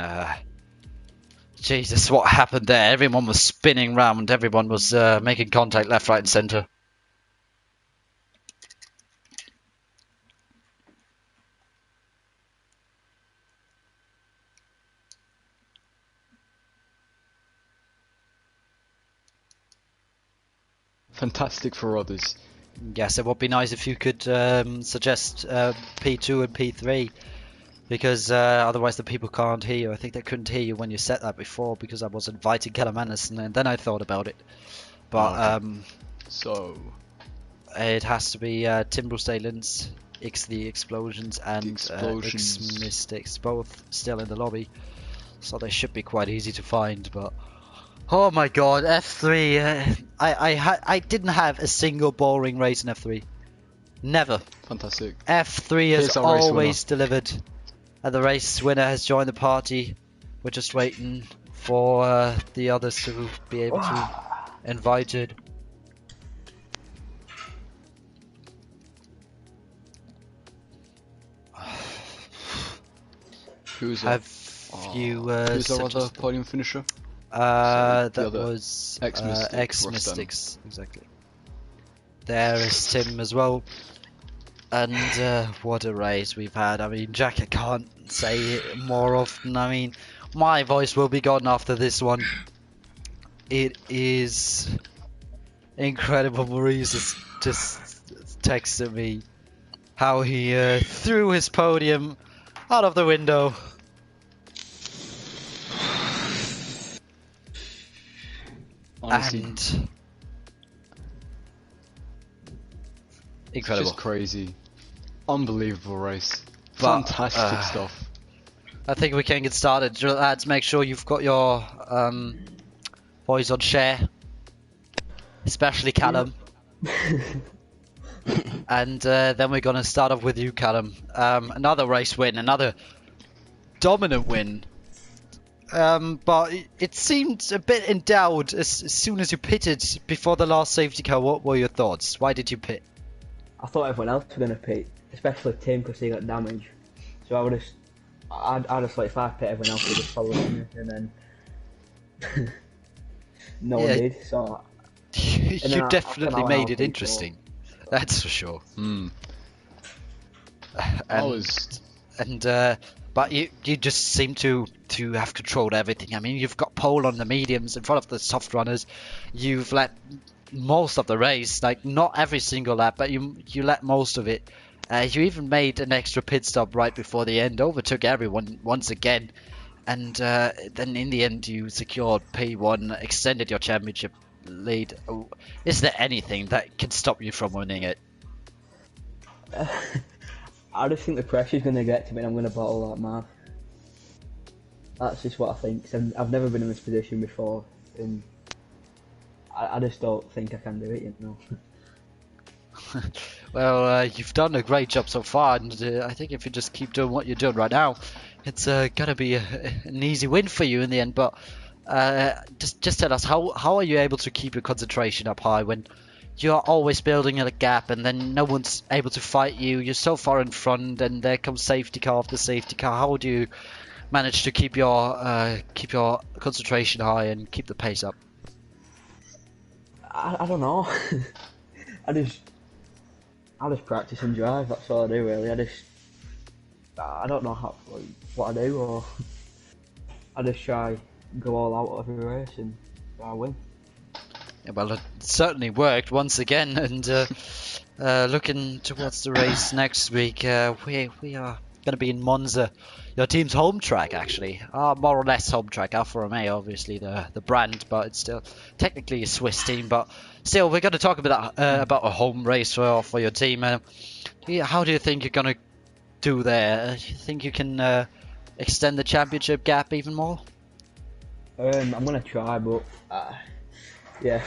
Jesus, what happened there? Everyone was spinning round. Everyone was making contact left, right, and centre. Fantastic for others. Yes, it would be nice if you could suggest P2 and P3, because otherwise the people can't hear you. I think they couldn't hear you when you said that before, because I was inviting Callum Anderson, and then I thought about it. But So it has to be Timbrel Stalins, the Explosions, and X Mystics, both still in the lobby. So they should be quite easy to find, but... Oh my god, F3. I didn't have a single boring race in F3. Never. fantastic. F3 has Here's our race always delivered. And the race winner has joined the party. We're just waiting for the others to be able to invited. Who's that? Have you Who's our other suggested- podium finisher? that other was X-Mystic, X-Mystics, exactly. There is Tim as well. And what a race we've had. I mean, Jack, I can't say it more often. I mean, my voice will be gone after this one. It is incredible. Maurice has just texted me how he threw his podium out of the window. Honestly, And incredible. just crazy. Unbelievable race. But, Fantastic stuff. I think we can get started. Lads, make sure you've got your voice on share, especially Callum. And then we're going to start off with you, Callum. Another race win, another dominant win. But it seemed a bit in doubt as soon as you pitted before the last safety car. What were your thoughts? Why did you pit? I thought everyone else was going to pit, especially Tim because he got damaged. So I'd just like if I pit, everyone else would just follow me, and then no one did. So You definitely I made it P4. interesting. That's for sure. But you just seem to have controlled everything. I mean, you've got pole on the mediums in front of the soft runners. You've let most of the race, like not every single lap, but you let most of it. You even made an extra pit stop right before the end, overtook everyone once again, and then in the end you secured P1, extended your championship lead. Is there anything that can stop you from winning it? I just think the pressure's going to get to me and I'm going to bottle that man. That's just what I think. 'Cause I've never been in this position before, and I just don't think I can do it, you know. Well, you've done a great job so far, and I think if you just keep doing what you're doing right now, it's gonna be an easy win for you in the end. But just tell us how are you able to keep your concentration up high when you're always building a gap and then no one's able to fight you? You're so far in front, and there comes safety car after safety car. How do you manage to keep your concentration high and keep the pace up? I don't know. I just practice and drive. That's all I do really. I don't know what I do, or I just try go all out every race and I win. Yeah, well, it certainly worked once again, and looking towards the race next week, we are going to be in Monza, your team's home track actually, more or less home track. Alfa Romeo, obviously the brand, but it's still technically a Swiss team. But still, we're going to talk about a home race for your team. How do you think you're going to do there? Do you think you can extend the championship gap even more? I'm gonna try, but yeah,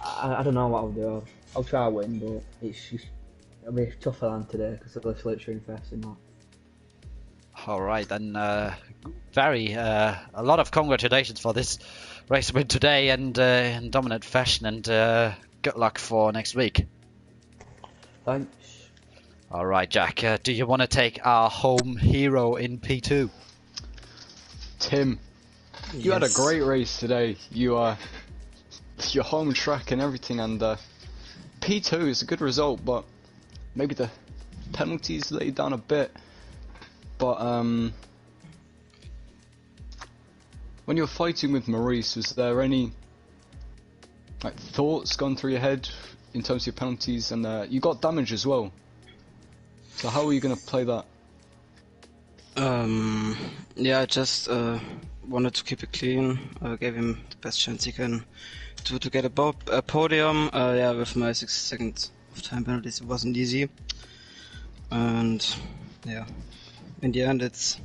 I don't know what I'll do. I'll try to win, but it'll be tougher than today because of the Slitstream Fest and that. All right, then. A lot of congratulations for this race win today and in dominant fashion, and good luck for next week. Thanks. All right, Jack. Do you want to take our home hero in P2? Tim, you had a great race today. Your home track and everything, and P2 is a good result, but maybe the penalties laid down a bit. But when you were fighting with Maurice, was there any thoughts gone through your head in terms of your penalties? And you got damage as well. So how are you going to play that? Yeah, I just wanted to keep it clean. Gave him the best chance he can to get a podium. Yeah, with my 6 seconds of time penalties, it wasn't easy. And yeah, in the end, it's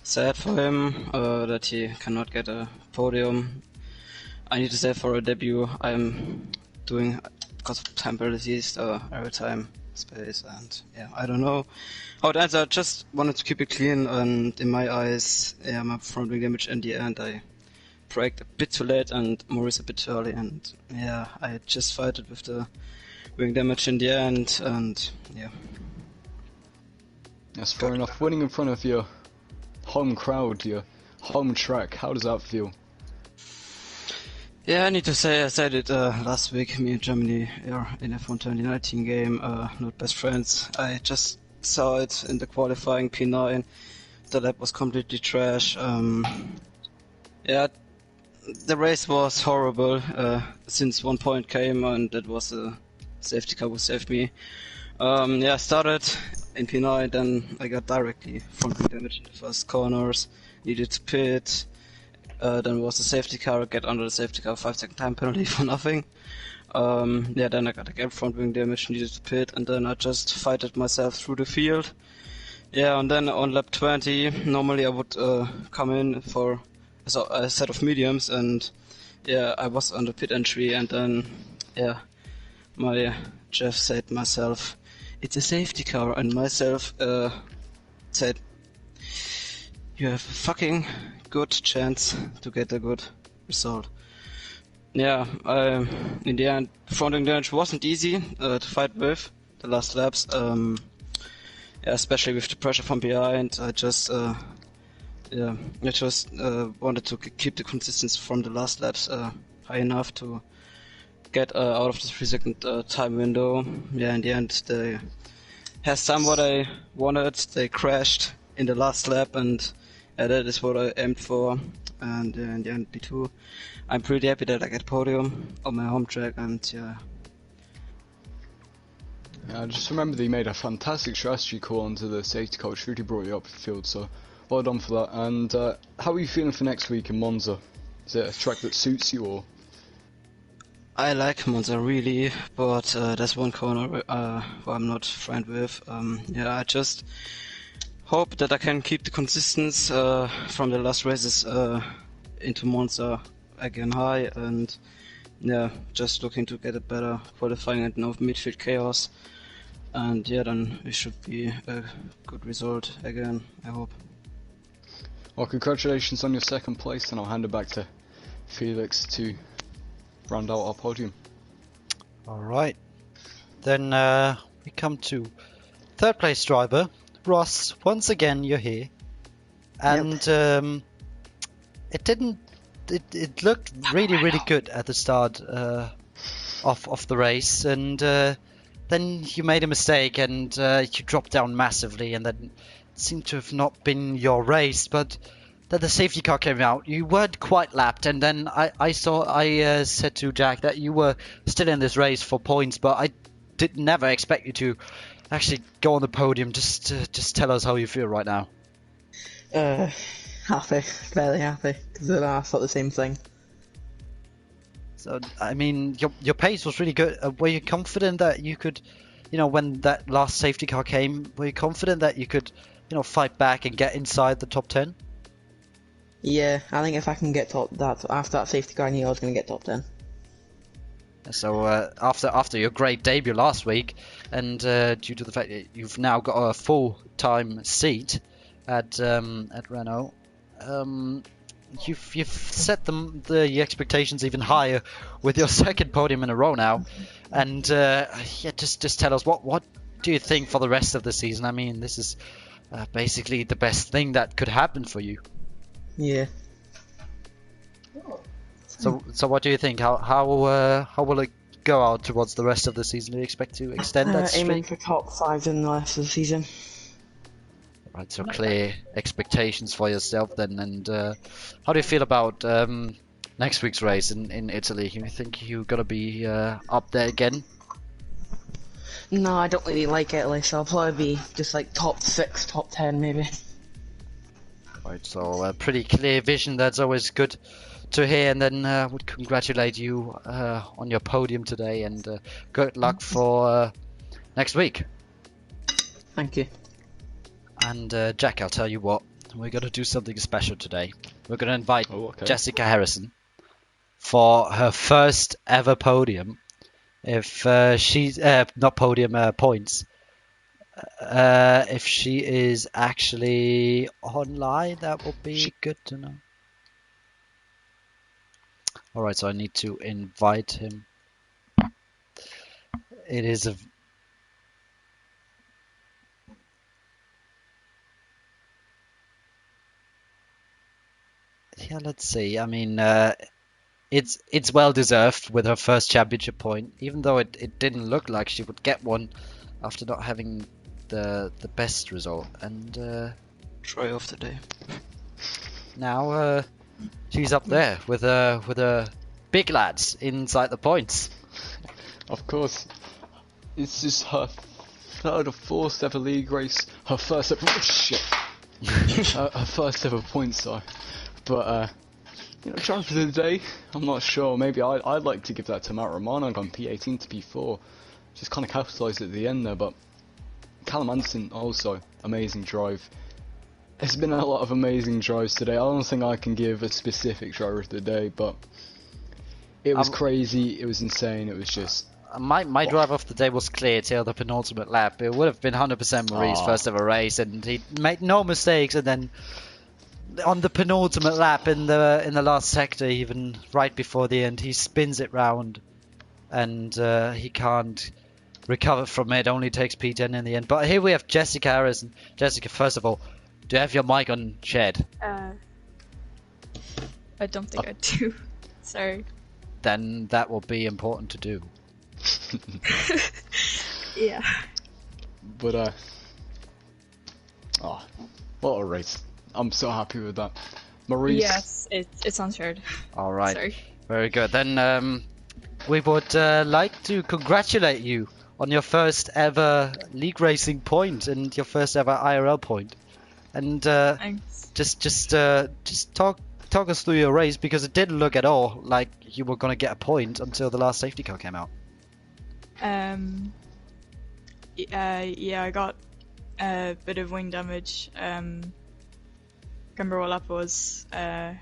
sad for him that he cannot get a podium. I need to say, for a debut, I'm doing, because of time penalties, every time space, and yeah, I don't know how it ends. I just wanted to keep it clean, and in my eyes, yeah, my front wing damage in the end, I braked a bit too late and Maurice a bit too early, and yeah, I just fight it with the wing damage in the end, and yeah. That's fair enough. Winning in front of your home crowd, your home track, how does that feel? Yeah, I need to say, I said it last week, me and Germany are in F1 2019 game, not best friends. I just saw it in the qualifying P9, the lap was completely trash. Yeah, the race was horrible, since 1 point came, and that was a safety car who saved me. Yeah, I started in P9, then I got directly front wing damage in the first corners, needed to pit. Then was the safety car, get under the safety car, 5 second time penalty for nothing. Yeah, then I got again front wing damage, needed to pit, and then I just fighted myself through the field. Yeah, and then on lap 20, normally I would come in for a set of mediums, and yeah, I was on the pit entry, and then yeah, my Jeff said myself, it's a safety car, and myself said, you have a fucking good chance to get a good result. Yeah, in the end, front wing damage wasn't easy to fight with the last laps. Yeah, especially with the pressure from behind. I just wanted to keep the consistency from the last laps high enough to get out of the 3 second time window. Yeah, in the end, they has done what I wanted. They crashed in the last lap, and that is what I aimed for. And in the end, P2, I'm pretty happy that I get podium on my home track, and yeah. I just remember that you made a fantastic strategy call onto the safety car, which really brought you up the field, so well done for that. And how are you feeling for next week in Monza? Is it a track that suits you, or? I like Monza really, but there's one corner where I'm not friend with. Yeah, I just hope that I can keep the consistency from the last races into Monza again high, and yeah, just looking to get a better qualifying and no midfield chaos. And yeah, then it should be a good result again, I hope. Well, congratulations on your second place, and I'll hand it back to Felix to round out our podium. All right. Then we come to third place driver Ross. Once again, you're here, and it didn't. It looked really good at the start of the race, and then you made a mistake and you dropped down massively, and then it seemed to have not been your race. But then the safety car came out. You weren't quite lapped, and then I said to Jack that you were still in this race for points, but I did never expect you to actually go on the podium. Just tell us how you feel right now. Happy, fairly happy, because I thought the same thing. So I mean, your pace was really good. Were you confident that you could, when that last safety car came, were you confident that you could, fight back and get inside the top 10? Yeah, I think if I can get after that safety car, I knew I was going to get top 10. So after your great debut last week, and due to the fact that you've now got a full-time seat at Renault, you've set the expectations even higher with your second podium in a row now, and just tell us what do you think for the rest of the season? I mean, this is basically the best thing that could happen for you. Yeah. So what do you think? How will it go out towards the rest of the season? Do you expect to extend that streak? Aiming for top 5 in the rest of the season. Right, so clear expectations for yourself then. And how do you feel about next week's race in Italy? You think you're gonna be up there again? No, I don't really like Italy, so I'll probably be just like top 6, top 10 maybe. Right, so a pretty clear vision. That's always good to hear. And then would congratulate you on your podium today, and good luck for next week. Thank you. And Jack, I'll tell you what, we're going to do something special today. We're going to invite Jessica Harrison for her first ever podium. If she's not podium, points. If she is actually online, that will be good to know. Alright, so I need to invite him. It is a... Yeah, let's see. I mean, it's well deserved with her first championship point, even though it didn't look like she would get one after not having the best result. And Try of the day. now she's up there with her big lads inside the points. Of course, this is her third or fourth ever league race. Her first ever her first ever points, sorry. But driver of the day, I'm not sure. Maybe I'd like to give that to Matt Romano. Gone P18 to P4, just kind of capitalised at the end there. But Callum Anderson also amazing drive. There's been a lot of amazing drives today. I don't think I can give a specific driver of the day, but it was crazy. It was insane. It was just. My drive of the day was clear till the penultimate lap. It would have been 100% Marie's first ever race, and he made no mistakes. And then on the penultimate lap in the last sector, even right before the end, he spins it round, and he can't recover from it. Only takes P10 in the end. But here we have Jessica Harrison. Jessica, first of all, do you have your mic on shared? I don't think I do. Sorry. Then that will be important to do. Yeah. But what a race! I'm so happy with that. Maurice. Yes, it's on shared. All right. Sorry. Very good. Then we would like to congratulate you on your first ever league racing point and your first ever IRL point. And Thanks. just talk us through your race, because it didn't look at all like you were gonna get a point until the last safety car came out. Yeah, I got a bit of wing damage. Can't remember what lap it was. And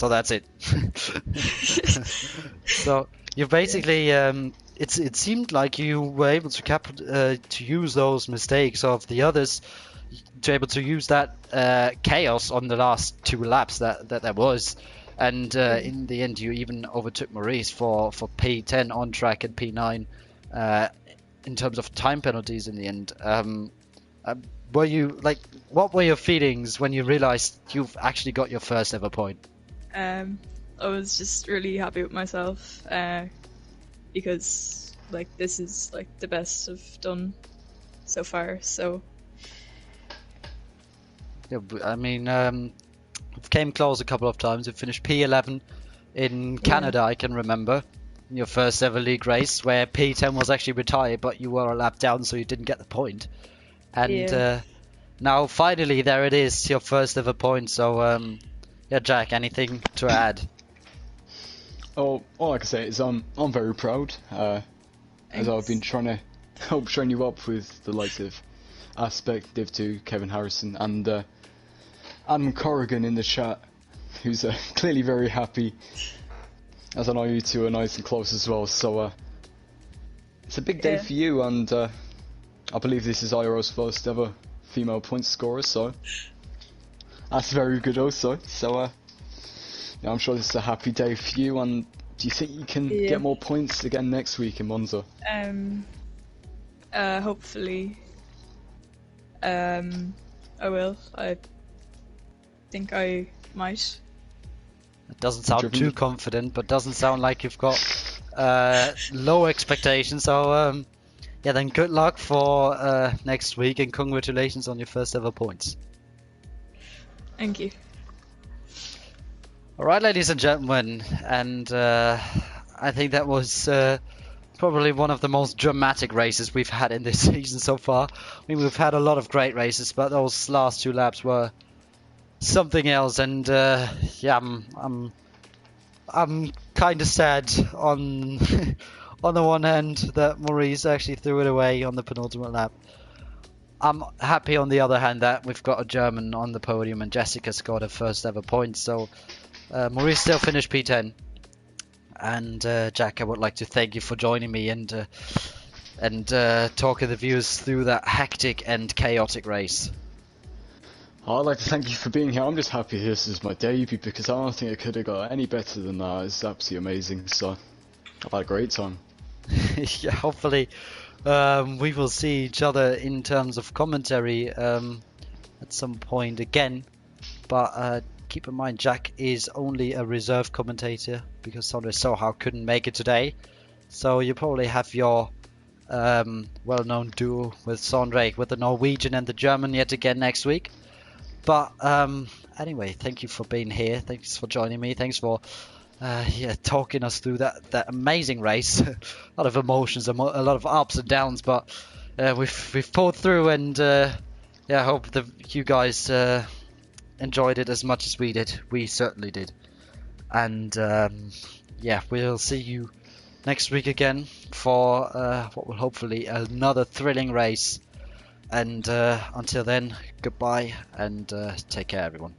So that's it. So you basically, it seemed like you were able to use those mistakes of the others, to able to use that chaos on the last 2 laps that there was, and in the end you even overtook Maurice for P10 on track and P9 in terms of time penalties in the end. Were you like, what were your feelings when you realized you've actually got your first ever point? I was just really happy with myself because like this is like the best I've done so far. So Yeah, I mean, it came close a couple of times. You finished P11 in Canada, I can remember, in your first ever league race, where P10 was actually retired, but you were a lap down, so you didn't get the point. And now finally there it is, your first ever point. So yeah, Jack, anything to add? Oh, all I can say is I'm very proud, as I've been trying to help train you up with the likes of Aspect, Div2, Kevin Harrison, and Adam Corrigan in the chat, who's clearly very happy, as I know you two are nice and close as well. So it's a big day for you, and I believe this is IRL's first ever female point scorer, so that's very good also. So yeah, I'm sure this is a happy day for you. And do you think you can get more points again next week in Monza? Hopefully, I will. I think I might. It doesn't sound too confident, but doesn't sound like you've got low expectations. So yeah, then good luck for next week, and congratulations on your first ever points. Thank you. All right, ladies and gentlemen, and I think that was probably one of the most dramatic races we've had in this season so far. I mean, we've had a lot of great races, but those last 2 laps were something else. And yeah, I'm kind of sad on on the one hand that Maurice actually threw it away on the penultimate lap. I'm happy on the other hand that we've got a German on the podium and Jessica scored her first ever point. So Maurice still finished P10. And Jack, I would like to thank you for joining me and talking the viewers through that hectic and chaotic race. I'd like to thank you for being here. I'm just happy this is my debut, because I don't think it could have got any better than that. It's absolutely amazing. So I've had a great time. Yeah, hopefully we will see each other in terms of commentary at some point again. But keep in mind, Jack is only a reserve commentator because Sondre Sohaug couldn't make it today. So you probably have your well-known duo with Sondre, with the Norwegian and the German yet again next week. But anyway, thank you for being here. Thanks for joining me. Thanks for talking us through that amazing race. A lot of emotions, a lot of ups and downs, but we've pulled through, and yeah, I hope that you guys enjoyed it as much as we did. We certainly did. And yeah, we'll see you next week again for what will hopefully another thrilling race. And until then, goodbye and take care, everyone.